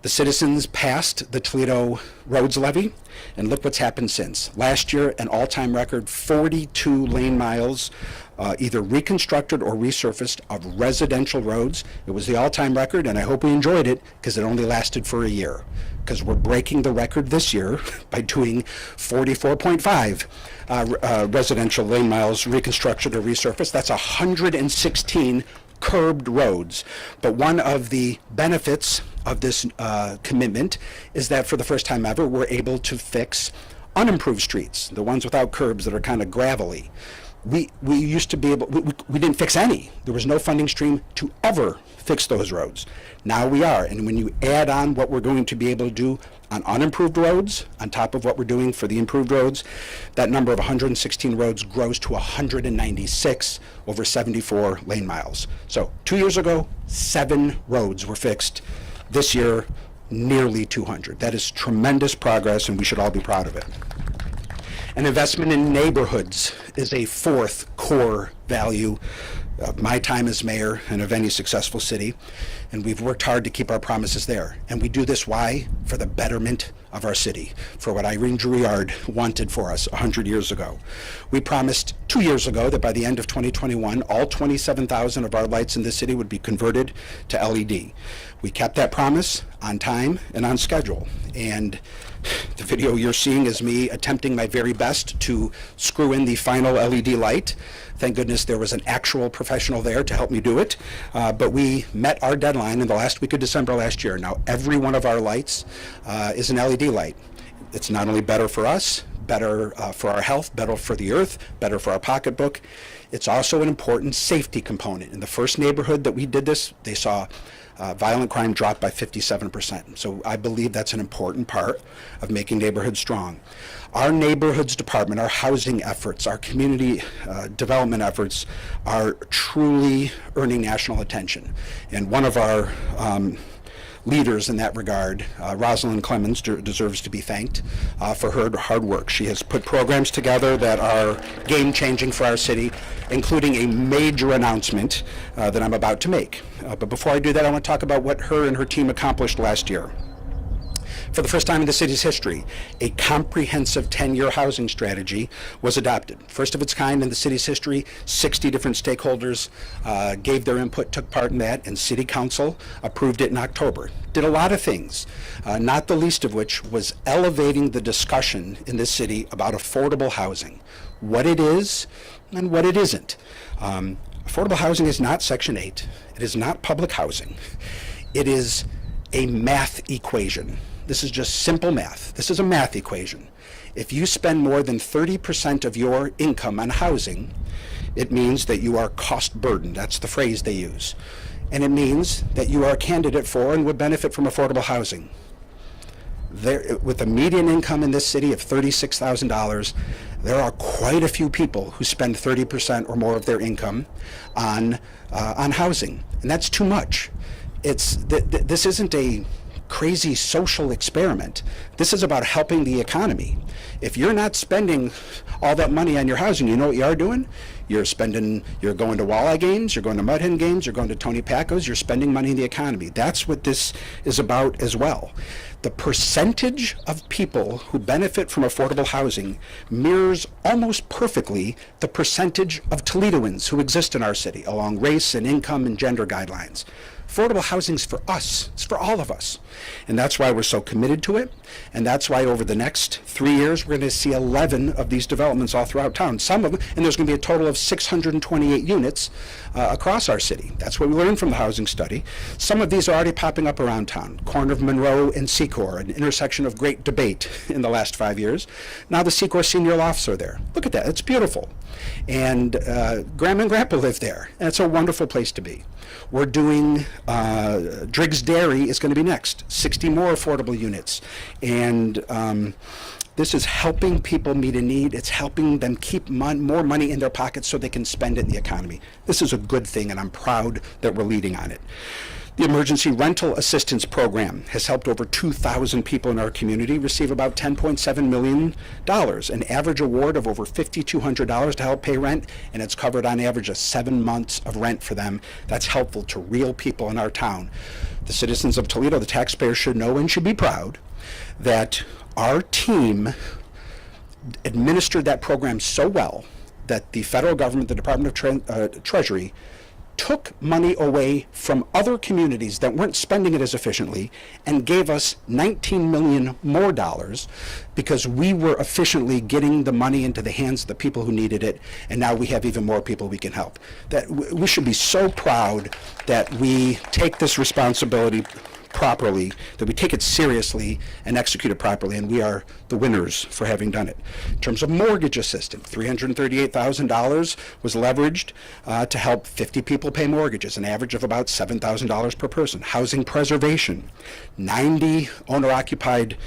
The citizens passed the Toledo roads levy, and look what's happened since. Last year, an all-time record, 42 lane miles either reconstructed or resurfaced of residential roads. It was the all-time record, and I hope we enjoyed it because it only lasted for a year. Because we're breaking the record this year by doing 44.5 residential lane miles reconstructed or resurfaced. That's 116 curbed roads. But one of the benefits of this commitment is that for the first time ever, we're able to fix unimproved streets, the ones without curbs that are kind of gravelly. We used to be able, we didn't fix any. There was no funding stream to ever fix those roads. Now we are, and when you add on what we're going to be able to do on unimproved roads, on top of what we're doing for the improved roads, that number of 116 roads grows to 196 over 74 lane miles. So 2 years ago, 7 roads were fixed. This year, nearly 200. That is tremendous progress, and we should all be proud of it. An investment in neighborhoods is a fourth core value of my time as mayor and of any successful city, and we've worked hard to keep our promises there. And we do this, why? For the betterment of our city, for what Irene Drouillard wanted for us 100 years ago. We promised 2 years ago that by the end of 2021, all 27,000 of our lights in the city would be converted to LED. We kept that promise on time and on schedule. And the video you're seeing is me attempting my very best to screw in the final LED light. Thank goodness there was an actual professional there to help me do it. But we met our deadline in the last week of December last year. Now every one of our lights is an LED light. It's not only better for us, better for our health, better for the earth, better for our pocketbook. It's also an important safety component. In the first neighborhood that we did this, they saw violent crime dropped by 57%. So I believe that's an important part of making neighborhoods strong. Our neighborhoods department, our housing efforts, our community development efforts are truly earning national attention. And one of our leaders in that regard, Rosalind Clemens, deserves to be thanked for her hard work. She has put programs together that are game-changing for our city, including a major announcement that I'm about to make. But before I do that, I want to talk about what her and her team accomplished last year. For the first time in the city's history, a comprehensive 10-year housing strategy was adopted. First of its kind in the city's history. 60 different stakeholders gave their input, took part in that, and City Council approved it in October. Did a lot of things, not the least of which was elevating the discussion in this city about affordable housing, what it is and what it isn't. Affordable housing is not Section 8. It is not public housing. It is a math equation. This is just simple math. This is a math equation. If you spend more than 30% of your income on housing, it means that you are cost burdened. That's the phrase they use. And it means that you are a candidate for and would benefit from affordable housing. There, with a median income in this city of $36,000, there are quite a few people who spend 30% or more of their income on housing, and that's too much. This isn't a crazy social experiment. This is about helping the economy. If you're not spending all that money on your housing, you know what you are doing? You're going to walleye games, you're going to mud hen games, you're going to Tony Pacco's, you're spending money in the economy. That's what this is about as well. The percentage of people who benefit from affordable housing mirrors almost perfectly the percentage of Toledoans who exist in our city along race and income and gender guidelines. Affordable housing is for us. It's for all of us. And that's why we're so committed to it. And that's why over the next 3 years, we're going to see 11 of these developments all throughout town. Some of them, and there's going to be a total of 628 units across our city. That's what we learned from the housing study. Some of these are already popping up around town. Corner of Monroe and Secor, an intersection of great debate in the last 5 years. Now the Secor senior lofts are there. Look at that. It's beautiful. And Grandma and Grandpa live there. And it's a wonderful place to be. We're doing, Driggs Dairy is going to be next, 60 more affordable units. And this is helping people meet a need. It's helping them keep more money in their pockets so they can spend it in the economy. This is a good thing, and I'm proud that we're leading on it. The Emergency Rental Assistance Program has helped over 2,000 people in our community receive about $10.7 million, an average award of over $5,200 to help pay rent, and it's covered on average 7 months of rent for them. That's helpful to real people in our town. The citizens of Toledo, the taxpayers, should know and should be proud that our team administered that program so well that the federal government, the Department of Treasury, took money away from other communities that weren't spending it as efficiently and gave us $19 million more dollars because we were efficiently getting the money into the hands of the people who needed it, and now we have even more people we can help. That we should be so proud that we take this responsibility properly, that we take it seriously and execute it properly, and we are the winners for having done it. In terms of mortgage assistance, $338,000 was leveraged to help 50 people pay mortgages, an average of about $7,000 per person. Housing preservation, 90 owner-occupied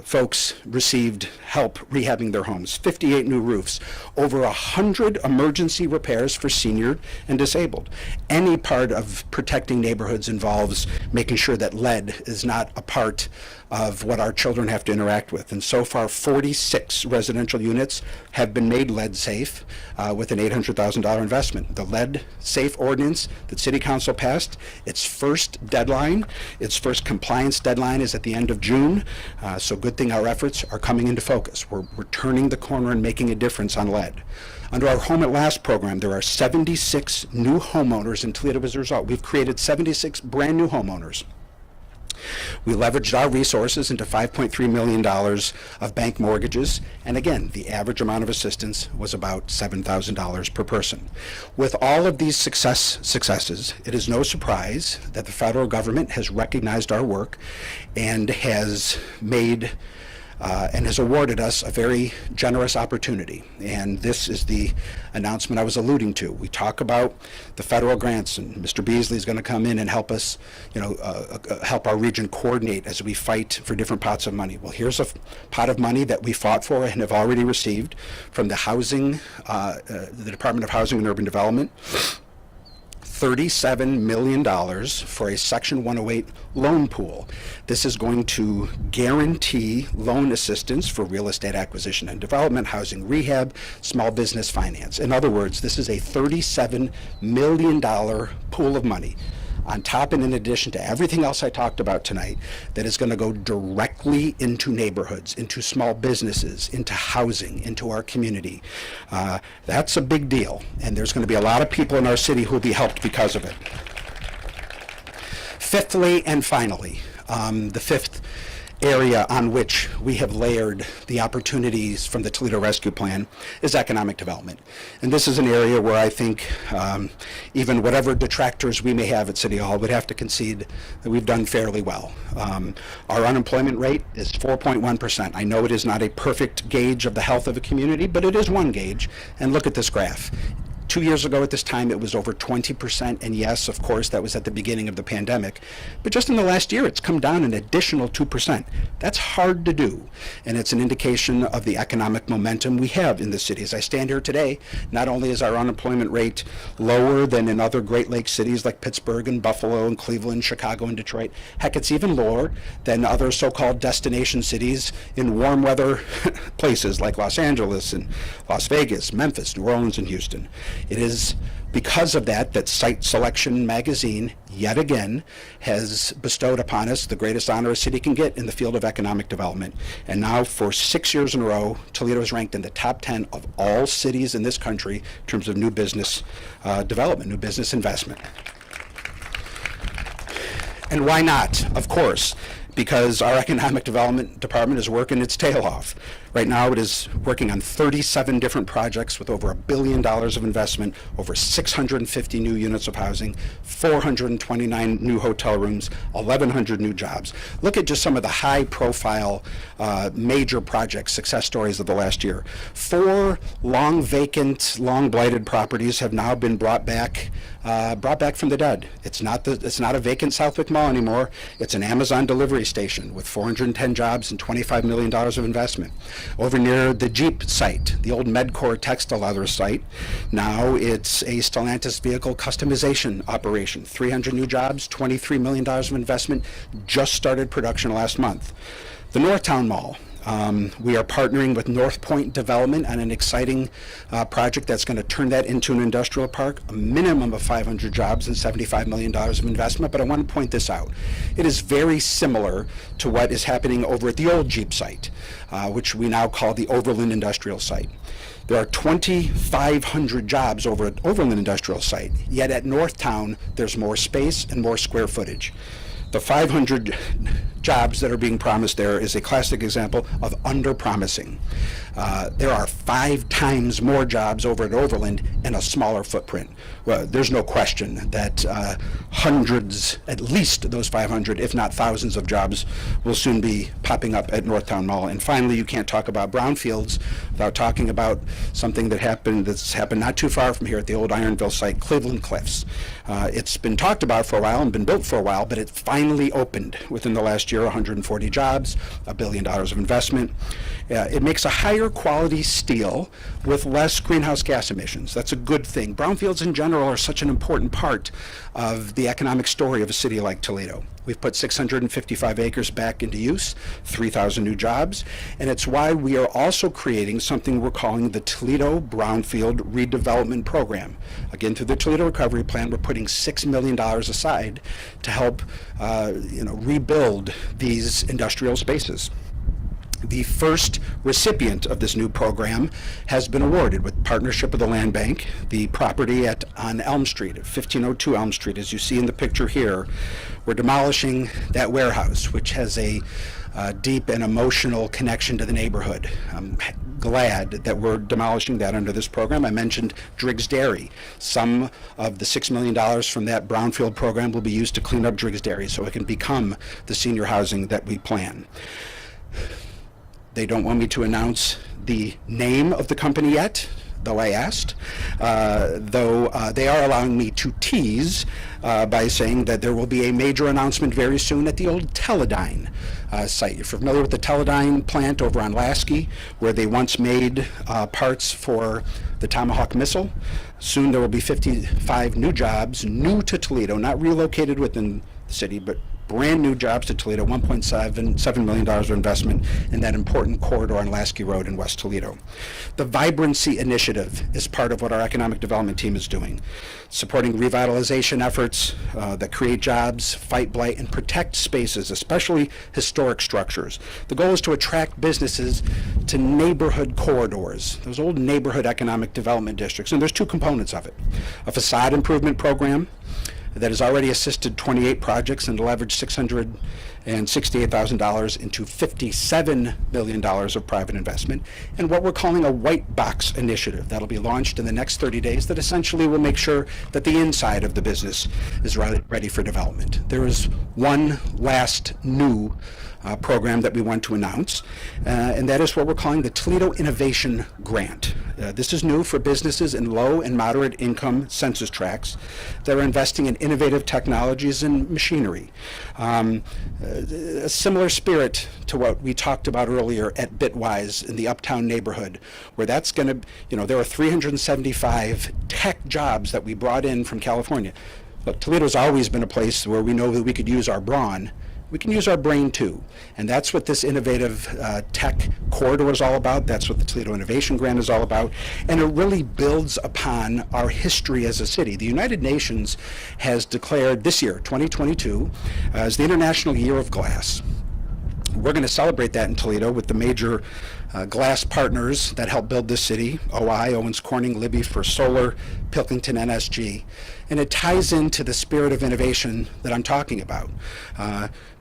folks received help rehabbing their homes, 58 new roofs, over 100 emergency repairs for senior and disabled. Any part of protecting neighborhoods involves making sure that lead is not a part of what our children have to interact with. And so far, 46 residential units have been made lead safe with an $800,000 investment. The lead safe ordinance that City Council passed, its first deadline, its first compliance deadline is at the end of June. So good thing our efforts are coming into focus. We're turning the corner and making a difference on lead. Under our Home at Last program, there are 76 new homeowners in Toledo as a result. We've created 76 brand new homeowners. We leveraged our resources into $5.3 million of bank mortgages, and again, the average amount of assistance was about $7,000 per person. With all of these successes, it is no surprise that the federal government has recognized our work and has made and has awarded us a very generous opportunity. And this is the announcement I was alluding to. We talk about the federal grants, and Mr. Beasley is going to come in and help us, help our region coordinate as we fight for different pots of money. Well, here's a pot of money that we fought for and have already received from the the Department of Housing and Urban Development. $37 million for a Section 108 loan pool. This is going to guarantee loan assistance for real estate acquisition and development, housing rehab, small business finance. In other words, this is a $37 million pool of money on top and in addition to everything else I talked about tonight, that is going to go directly into neighborhoods, into small businesses, into housing, into our community. That's a big deal, and there's going to be a lot of people in our city who will be helped because of it. Fifthly and finally, the fifth area on which we have layered the opportunities from the Toledo Rescue Plan is economic development. And this is an area where I think even whatever detractors we may have at City Hall would have to concede that we've done fairly well. Our unemployment rate is 4.1%. I know it is not a perfect gauge of the health of a community, but it is one gauge. And look at this graph. 2 years ago at this time, it was over 20%, and yes, of course, that was at the beginning of the pandemic. But just in the last year, it's come down an additional 2%. That's hard to do, and it's an indication of the economic momentum we have in the city. As I stand here today, not only is our unemployment rate lower than in other Great Lakes cities like Pittsburgh and Buffalo and Cleveland, Chicago and Detroit, heck, it's even lower than other so-called destination cities in warm weather places like Los Angeles and Las Vegas, Memphis, New Orleans, and Houston. It is because of that that Site Selection magazine, yet again, has bestowed upon us the greatest honor a city can get in the field of economic development. And now for 6 years in a row, Toledo is ranked in the top 10 of all cities in this country in terms of new business development, new business investment. And why not? Of course, because our economic development department is working its tail off. Right now it is working on 37 different projects with over $1 billion of investment, over 650 new units of housing, 429 new hotel rooms, 1,100 new jobs. Look at just some of the high profile major project success stories of the last year. 4 long vacant, long blighted properties have now been brought back from the dead. It's not a vacant Southwick Mall anymore. It's an Amazon delivery station with 410 jobs and $25 million of investment. Over near the Jeep site, the old Medcore textile leather site, now it's a Stellantis vehicle customization operation. 300 new jobs, $23 million of investment, just started production last month. The Northtown Mall, We are partnering with North Point Development on an exciting project that's going to turn that into an industrial park, a minimum of 500 jobs and $75 million of investment. But I want to point this out. It is very similar to what is happening over at the old Jeep site, which we now call the Overland Industrial Site. There are 2,500 jobs over at Overland Industrial Site, yet at Northtown there's more space and more square footage. The 500 jobs that are being promised there is a classic example of under-promising. There are 5 times more jobs over at Overland in a smaller footprint. Well, there's no question that hundreds, at least those 500, if not thousands of jobs will soon be popping up at Northtown Mall. And finally, you can't talk about brownfields without talking about something that's happened not too far from here at the old Ironville site, Cleveland Cliffs. It's been talked about for a while and been built for a while, but it finally opened within the last year. 140 jobs, $1 billion of investment. It makes a higher quality steel with less greenhouse gas emissions. That's a good thing. Brownfields in general are such an important part of the economic story of a city like Toledo. We've put 655 acres back into use, 3,000 new jobs, and it's why we are also creating something we're calling the Toledo Brownfield Redevelopment Program. Again, through the Toledo Recovery Plan, we're putting $6 million aside to help rebuild these industrial spaces. The first recipient of this new program has been awarded with partnership with the Land Bank. The property on Elm Street, at 1502 Elm Street, as you see in the picture here, we're demolishing that warehouse, which has a deep and emotional connection to the neighborhood. I'm glad that we're demolishing that under this program. I mentioned Driggs Dairy. Some of the $6 million from that brownfield program will be used to clean up Driggs Dairy so it can become the senior housing that we plan. They don't want me to announce the name of the company yet, though I asked, though they are allowing me to tease by saying that there will be a major announcement very soon at the old Teledyne site. You're familiar with the Teledyne plant over on Lasky, where they once made parts for the Tomahawk missile. Soon there will be 55 new jobs, new to Toledo, not relocated within the city, but brand new jobs to Toledo, $1.7 million of investment in that important corridor on Lasky Road in West Toledo. The Vibrancy Initiative is part of what our economic development team is doing, supporting revitalization efforts that create jobs, fight blight, and protect spaces, especially historic structures. The goal is to attract businesses to neighborhood corridors, those old neighborhood economic development districts, and there's 2 components of it. A facade improvement program that has already assisted 28 projects and leveraged $668,000 into $57 billion of private investment, and what we're calling a white box initiative that'll be launched in the next 30 days that essentially will make sure that the inside of the business is ready for development. There is one last new program that we want to announce, and that is what we're calling the Toledo Innovation Grant. This is new for businesses in low and moderate income census tracts that are investing in innovative technologies and machinery. A similar spirit to what we talked about earlier at Bitwise in the Uptown neighborhood, where that's going to, there are 375 tech jobs that we brought in from California. Look, Toledo's always been a place where we know that we could use our brawn. We can use our brain too, and that's what this innovative tech corridor is all about. That's what the Toledo Innovation Grant is all about, and it really builds upon our history as a city. The United Nations has declared this year, 2022, as the International Year of Glass. We're going to celebrate that in Toledo with the major glass partners that help build this city: OI, Owens Corning, Libby for Solar, Pilkington, NSG. And it ties into the spirit of innovation that I'm talking about.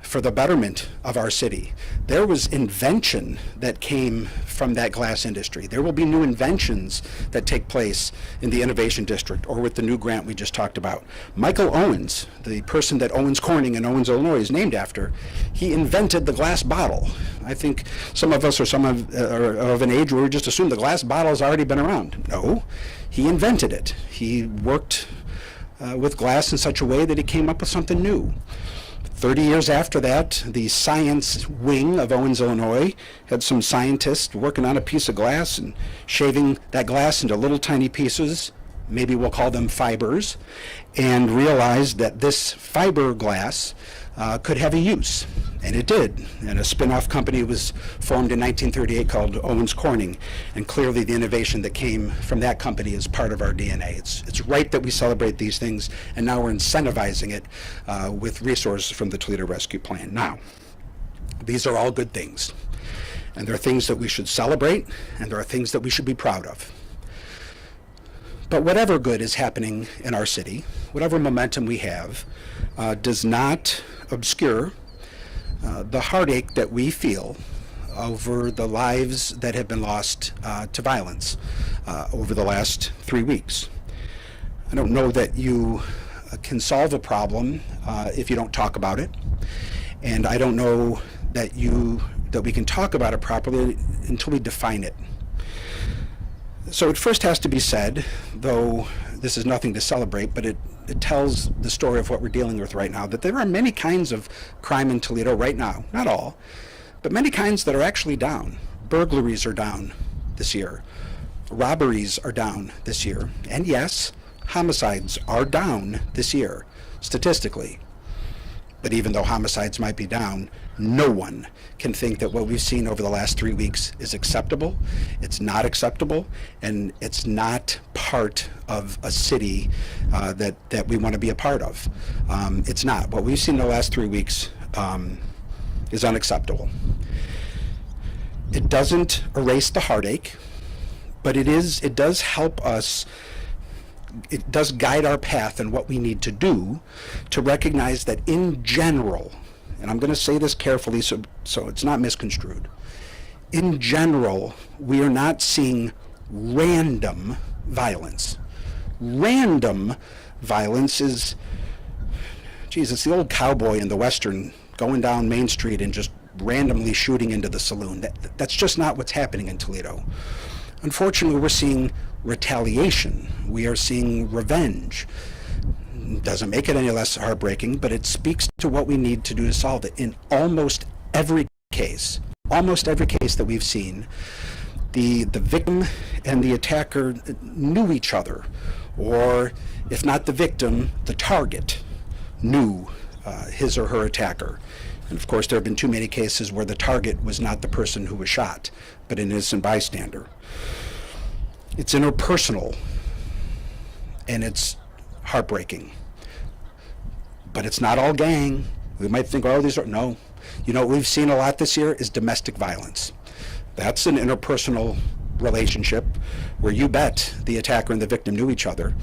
For the betterment of our city. There was invention that came from that glass industry. There will be new inventions that take place in the Innovation District or with the new grant we just talked about. Michael Owens, the person that Owens Corning in Owens, Illinois is named after, he invented the glass bottle. I think some of us are of an age where we just assume the glass bottle has already been around. No, he invented it. He worked with glass in such a way that he came up with something new. 30 years after that, the science wing of Owens, Illinois, had some scientists working on a piece of glass and shaving that glass into little tiny pieces, maybe we'll call them fibers, and realized that this fiberglass could have a use. And it did. And a spin-off company was formed in 1938 called Owens Corning. And clearly the innovation that came from that company is part of our DNA. It's right that we celebrate these things, and now we're incentivizing it with resources from the Toledo Rescue Plan. Now, these are all good things. And there are things that we should celebrate, and there are things that we should be proud of. But whatever good is happening in our city, whatever momentum we have, does not obscure the heartache that we feel over the lives that have been lost to violence over the last 3 weeks. I don't know that you can solve a problem if you don't talk about it, and I don't know that we can talk about it properly until we define it. So it first has to be said, though this is nothing to celebrate, but it tells the story of what we're dealing with right now, that there are many kinds of crime in Toledo right now, not all, but many kinds that are actually down. Burglaries are down this year. Robberies are down this year. And yes, homicides are down this year, statistically. But even though homicides might be down, no one can think that what we've seen over the last 3 weeks is acceptable. It's not acceptable, and it's not part of a city that we want to be a part of. It's not. What we've seen in the last 3 weeks is unacceptable. It doesn't erase the heartache, but it does help us. It does guide our path and what we need to do to recognize that in general, and I'm going to say this carefully so it's not misconstrued, in general, we are not seeing random violence. Random violence is, geez, it's the old cowboy in the Western going down Main Street and just randomly shooting into the saloon. That's just not what's happening in Toledo. Unfortunately, we're seeing retaliation. We are seeing revenge. Doesn't make it any less heartbreaking, but it speaks to what we need to do to solve it. In almost every case that we've seen, the victim and the attacker knew each other, or if not the victim, the target knew his or her attacker. And of course, there have been too many cases where the target was not the person who was shot, but an innocent bystander. It's interpersonal, and it's heartbreaking. But it's not all gang. We might think, oh, these are, no. You know what we've seen a lot this year is domestic violence. That's an interpersonal relationship where you bet the attacker and the victim knew each other.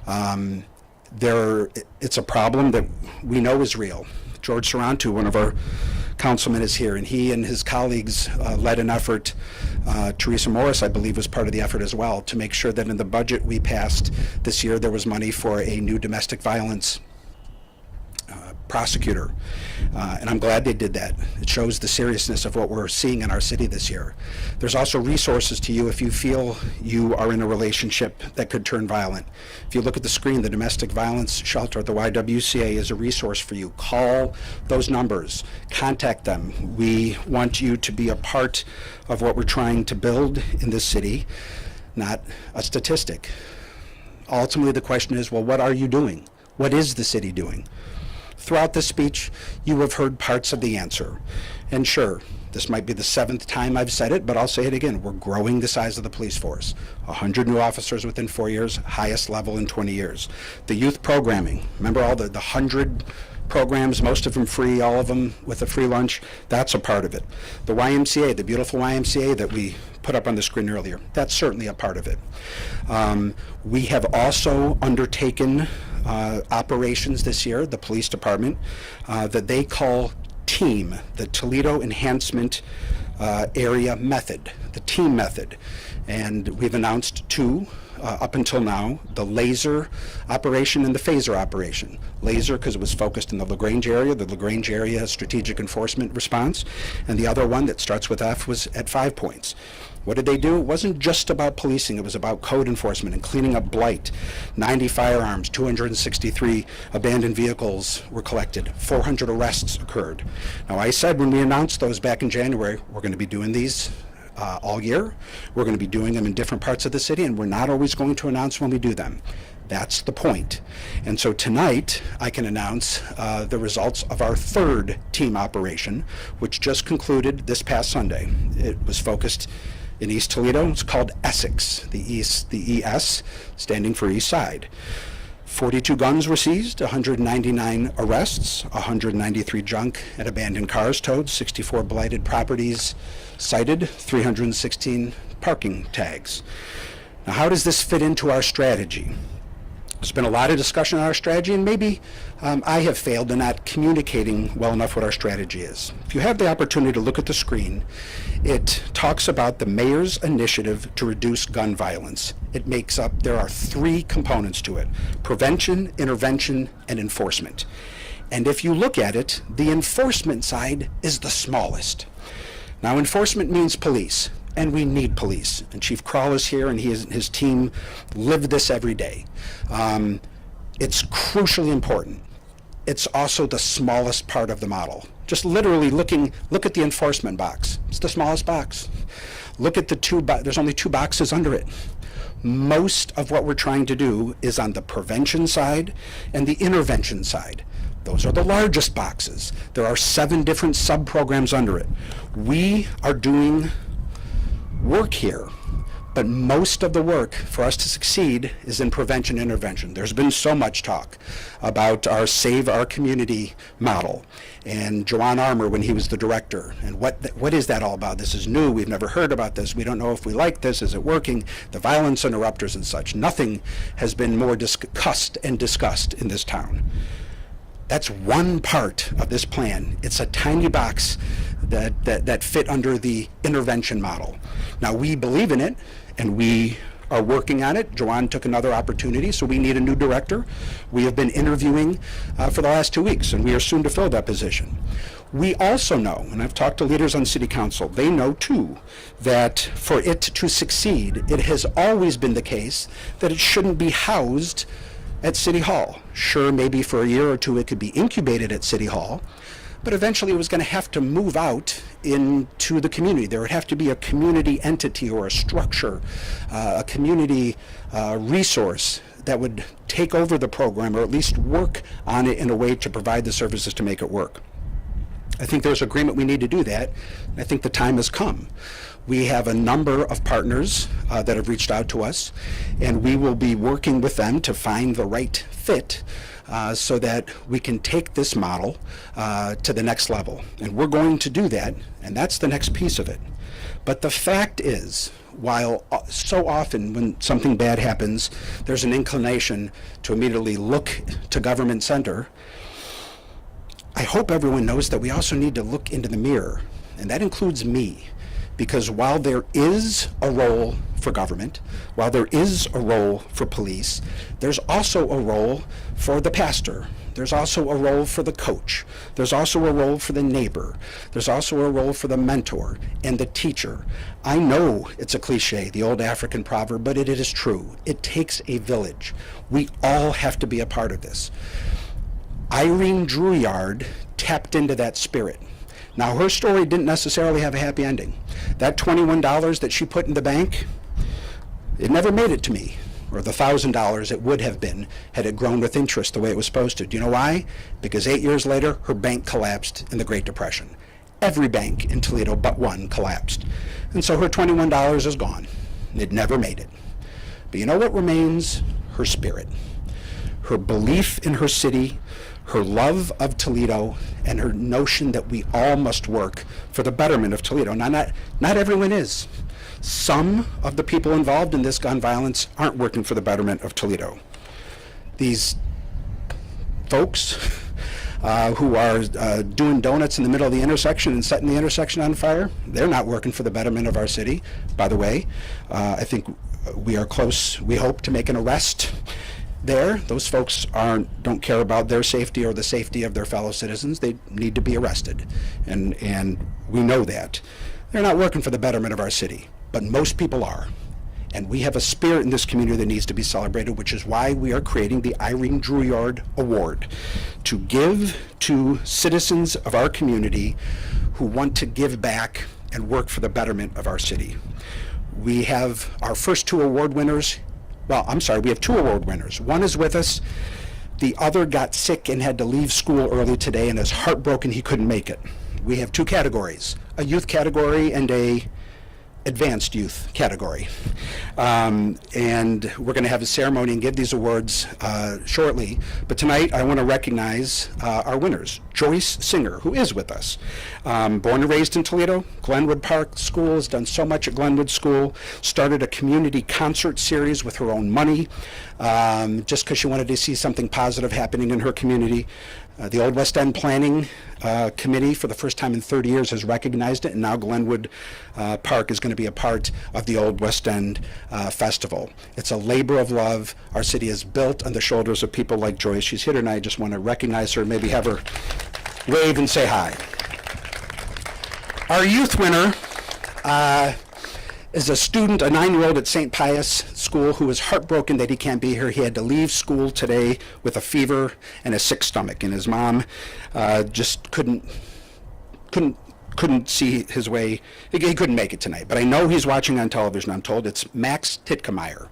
It's a problem that we know is real. George Sarantu, one of our councilmen, is here, and he and his colleagues led an effort. Teresa Morris, I believe, was part of the effort as well, to make sure that in the budget we passed this year there was money for a new domestic violence prosecutor, and I'm glad they did that. It shows the seriousness of what we're seeing in our city this year. There's also resources to you if you feel you are in a relationship that could turn violent. If you look at the screen, the domestic violence shelter at the YWCA is a resource for you. Call those numbers, contact them. We want you to be a part of what we're trying to build in this city, not a statistic. Ultimately, the question is, well, what are you doing? What is the city doing? Throughout this speech, you have heard parts of the answer. And sure, this might be the 7th time I've said it, but I'll say it again. We're growing the size of the police force. 100 new officers within 4 years, highest level in 20 years. The youth programming, remember all the 100 programs, most of them free, all of them with a free lunch? That's a part of it. The YMCA, the beautiful YMCA that we put up on the screen earlier, that's certainly a part of it. We have also undertaken operations this year, the police department, that they call TEAM, the Toledo Enhancement Area Method, the TEAM method. And we've announced 2 up until now, the laser operation and the phaser operation. Laser because it was focused in the LaGrange area strategic enforcement response, and the other one that starts with F was at 5 Points. What did they do? It wasn't just about policing, it was about code enforcement and cleaning up blight. 90 firearms, 263 abandoned vehicles were collected, 400 arrests occurred. Now I said when we announced those back in January, we're going to be doing these all year. We're going to be doing them in different parts of the city, and we're not always going to announce when we do them. That's the point. And so tonight, I can announce the results of our third team operation, which just concluded this past Sunday. It was focused in East Toledo. It's called Essex, the ES standing for East Side. 42 guns were seized, 199 arrests, 193 junk and abandoned cars towed, 64 blighted properties cited, 316 parking tags. Now, how does this fit into our strategy? There's been a lot of discussion on our strategy, and maybe I have failed in not communicating well enough what our strategy is. If you have the opportunity to look at the screen, it talks about the mayor's initiative to reduce gun violence. It makes up, there are 3 components to it: prevention, intervention, and enforcement. And if you look at it, the enforcement side is the smallest. Now, enforcement means police, and we need police. And Chief Kroll is here, and his team live this every day. It's crucially important. It's also the smallest part of the model. Just literally look at the enforcement box. It's the smallest box. Look at the there's only 2 boxes under it. Most of what we're trying to do is on the prevention side and the intervention side. Those are the largest boxes. There are 7 different sub-programs under it. We are doing work here, but most of the work for us to succeed is in prevention and intervention. There's been so much talk about our Save Our Community model, and Joanne Armour when he was the director, and what is that all about? This is new, we've never heard about this, we don't know if we like this, is it working? The violence interrupters and such. Nothing has been more discussed in this town. That's one part of this plan. It's a tiny box that fit under the intervention model. Now, we believe in it, and we are working on it. Joanne took another opportunity, so we need a new director. We have been interviewing for the last 2 weeks, and we are soon to fill that position. We also know, and I've talked to leaders on city council, they know too, that for it to succeed, it has always been the case that it shouldn't be housed at City Hall. Sure, maybe for a year or 2 it could be incubated at City Hall, but eventually it was going to have to move out into the community. There would have to be a community entity or a structure, a community resource that would take over the program, or at least work on it in a way to provide the services to make it work. I think there's agreement we need to do that. I think the time has come. We have a number of partners that have reached out to us, and we will be working with them to find the right fit so that we can take this model to the next level. And we're going to do that, and that's the next piece of it. But the fact is, while so often when something bad happens, there's an inclination to immediately look to government center, I hope everyone knows that we also need to look into the mirror, and that includes me. Because while there is a role for government, while there is a role for police, there's also a role for the pastor. There's also a role for the coach. There's also a role for the neighbor. There's also a role for the mentor and the teacher. I know it's a cliche, the old African proverb, but it is true. It takes a village. We all have to be a part of this. Irene Drouillard tapped into that spirit. Now, her story didn't necessarily have a happy ending. That $21 that she put in the bank, it never made it to me, or the $1,000 it would have been had it grown with interest the way it was supposed to. Do you know why? Because 8 years later, her bank collapsed in the Great Depression. Every bank in Toledo but one collapsed. And so her $21 is gone. It never made it. But you know what remains? Her spirit, her belief in her city, her love of Toledo, and her notion that we all must work for the betterment of Toledo. Now, not everyone is. Some of the people involved in this gun violence aren't working for the betterment of Toledo. These folks who are doing donuts in the middle of the intersection and setting the intersection on fire, they're not working for the betterment of our city. By the way, I think we are close, we hope, to make an arrest there. Those folks don't care about their safety or the safety of their fellow citizens. They need to be arrested, and we know that. They're not working for the betterment of our city, but most people are. And we have a spirit in this community that needs to be celebrated, which is why we are creating the Irene Drouillard Award, to give to citizens of our community who want to give back and work for the betterment of our city. We have our first two award winners. Well, I'm sorry, we have two award winners. One is with us. The other got sick and had to leave school early today and is heartbroken he couldn't make it. We have two categories, a youth category and a advanced youth category. And we're going to have a ceremony and give these awards shortly. But tonight I want to recognize our winners. Joyce Singer, who is with us. Born and raised in Toledo, Glenwood Park School, has done so much at Glenwood School, started a community concert series with her own money, just because she wanted to see something positive happening in her community. The Old West End Planning Committee, for the first time in 30 years, has recognized it, and now Glenwood Park is going to be a part of the Old West End Festival. It's a labor of love. Our city is built on the shoulders of people like Joyce. She's here tonight. I just want to recognize her, maybe have her wave and say hi. Our youth winner is a student, a 9-year-old at St. Pius School, who is heartbroken that he can't be here. He had to leave school today with a fever and a sick stomach, and his mom just couldn't see his way. He couldn't make it tonight. But I know he's watching on television, I'm told. It's Max Titkemeyer.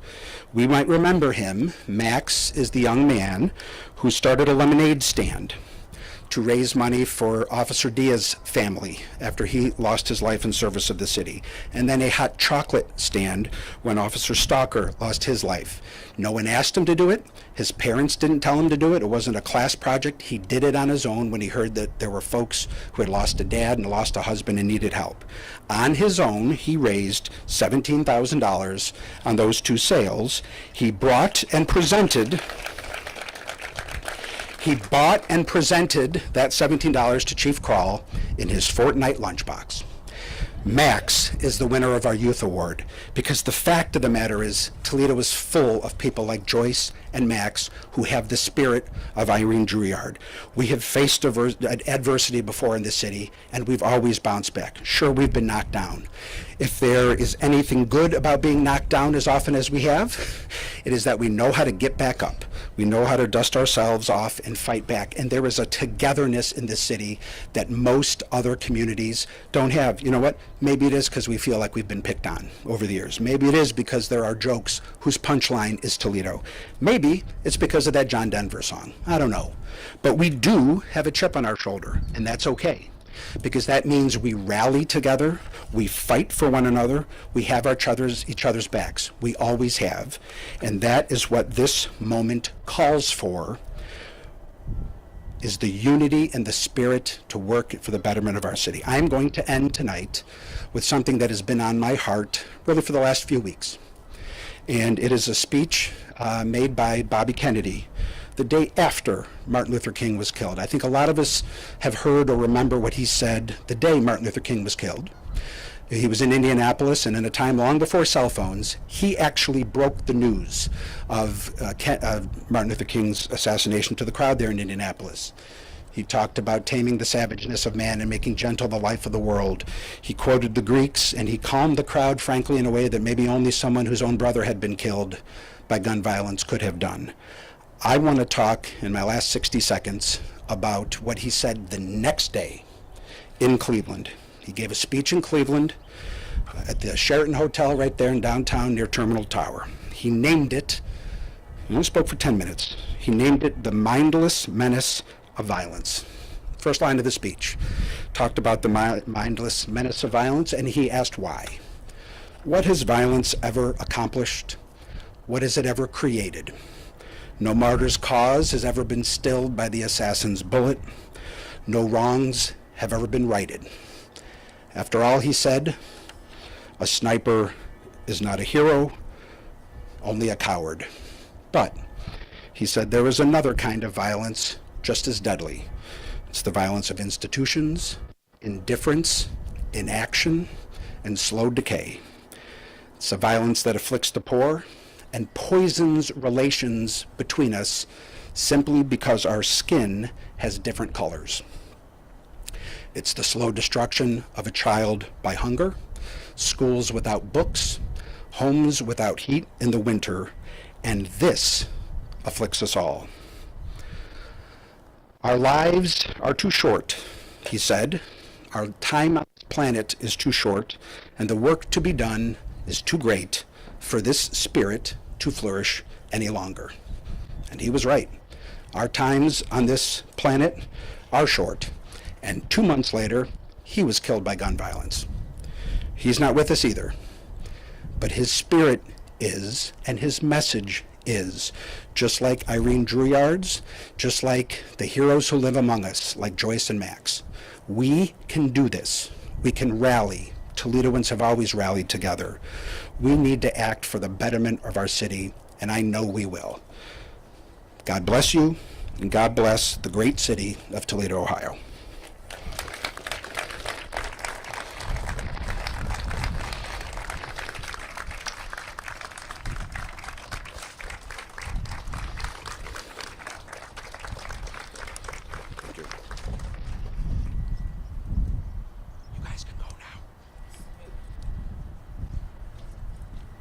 We might remember him. Max is the young man who started a lemonade stand to raise money for Officer Diaz's family after he lost his life in service of the city, and then a hot chocolate stand when Officer Stalker lost his life. No one asked him to do it. His parents didn't tell him to do it. It wasn't a class project. He did it on his own when he heard that there were folks who had lost a dad and lost a husband and needed help. On his own, he raised $17,000 on those two sales. He bought and presented that $17 to Chief Krall in his fortnight lunchbox. Max is the winner of our Youth Award because the fact of the matter is Toledo is full of people like Joyce and Max who have the spirit of Irene Drouillard. We have faced adversity before in this city, and we've always bounced back. Sure, we've been knocked down. If there is anything good about being knocked down as often as we have, it is that we know how to get back up. We know how to dust ourselves off and fight back. And there is a togetherness in this city that most other communities don't have. You know what? Maybe it is because we feel like we've been picked on over the years. Maybe it is because there are jokes whose punchline is Toledo. Maybe it's because of that John Denver song. I don't know. But we do have a chip on our shoulder, and that's okay. Because that means we rally together, we fight for one another, we have each other's backs. We always have. And that is what this moment calls for, is the unity and the spirit to work for the betterment of our city. I'm going to end tonight with something that has been on my heart really for the last few weeks. And it is a speech made by Bobby Kennedy the day after Martin Luther King was killed. I think a lot of us have heard or remember what he said the day Martin Luther King was killed. He was in Indianapolis, and in a time long before cell phones, he actually broke the news of Martin Luther King's assassination to the crowd there in Indianapolis. He talked about taming the savageness of man and making gentle the life of the world. He quoted the Greeks, and he calmed the crowd, frankly, in a way that maybe only someone whose own brother had been killed by gun violence could have done. I want to talk in my last 60 seconds about what he said the next day in Cleveland. He gave a speech in Cleveland at the Sheraton Hotel right there in downtown near Terminal Tower. He named it, he only spoke for 10 minutes, he named it the mindless menace of violence. First line of the speech talked about the mindless menace of violence, and he asked why. What has violence ever accomplished? What has it ever created? No martyr's cause has ever been stilled by the assassin's bullet. No wrongs have ever been righted. After all, he said, a sniper is not a hero, only a coward. But, he said, there is another kind of violence just as deadly. It's the violence of institutions, indifference, inaction, and slow decay. It's a violence that afflicts the poor and poisons relations between us simply because our skin has different colors. It's the slow destruction of a child by hunger, schools without books, homes without heat in the winter, and this afflicts us all. Our lives are too short, he said. Our time on this planet is too short, and the work to be done is too great for this spirit to flourish any longer. And he was right. Our times on this planet are short, and 2 months later, he was killed by gun violence. He's not with us either, but his spirit is, and his message is, just like Irene Drouillard's, just like the heroes who live among us, like Joyce and Max. We can do this. We can rally. Toledoans have always rallied together. We need to act for the betterment of our city, and I know we will. God bless you, and God bless the great city of Toledo, Ohio.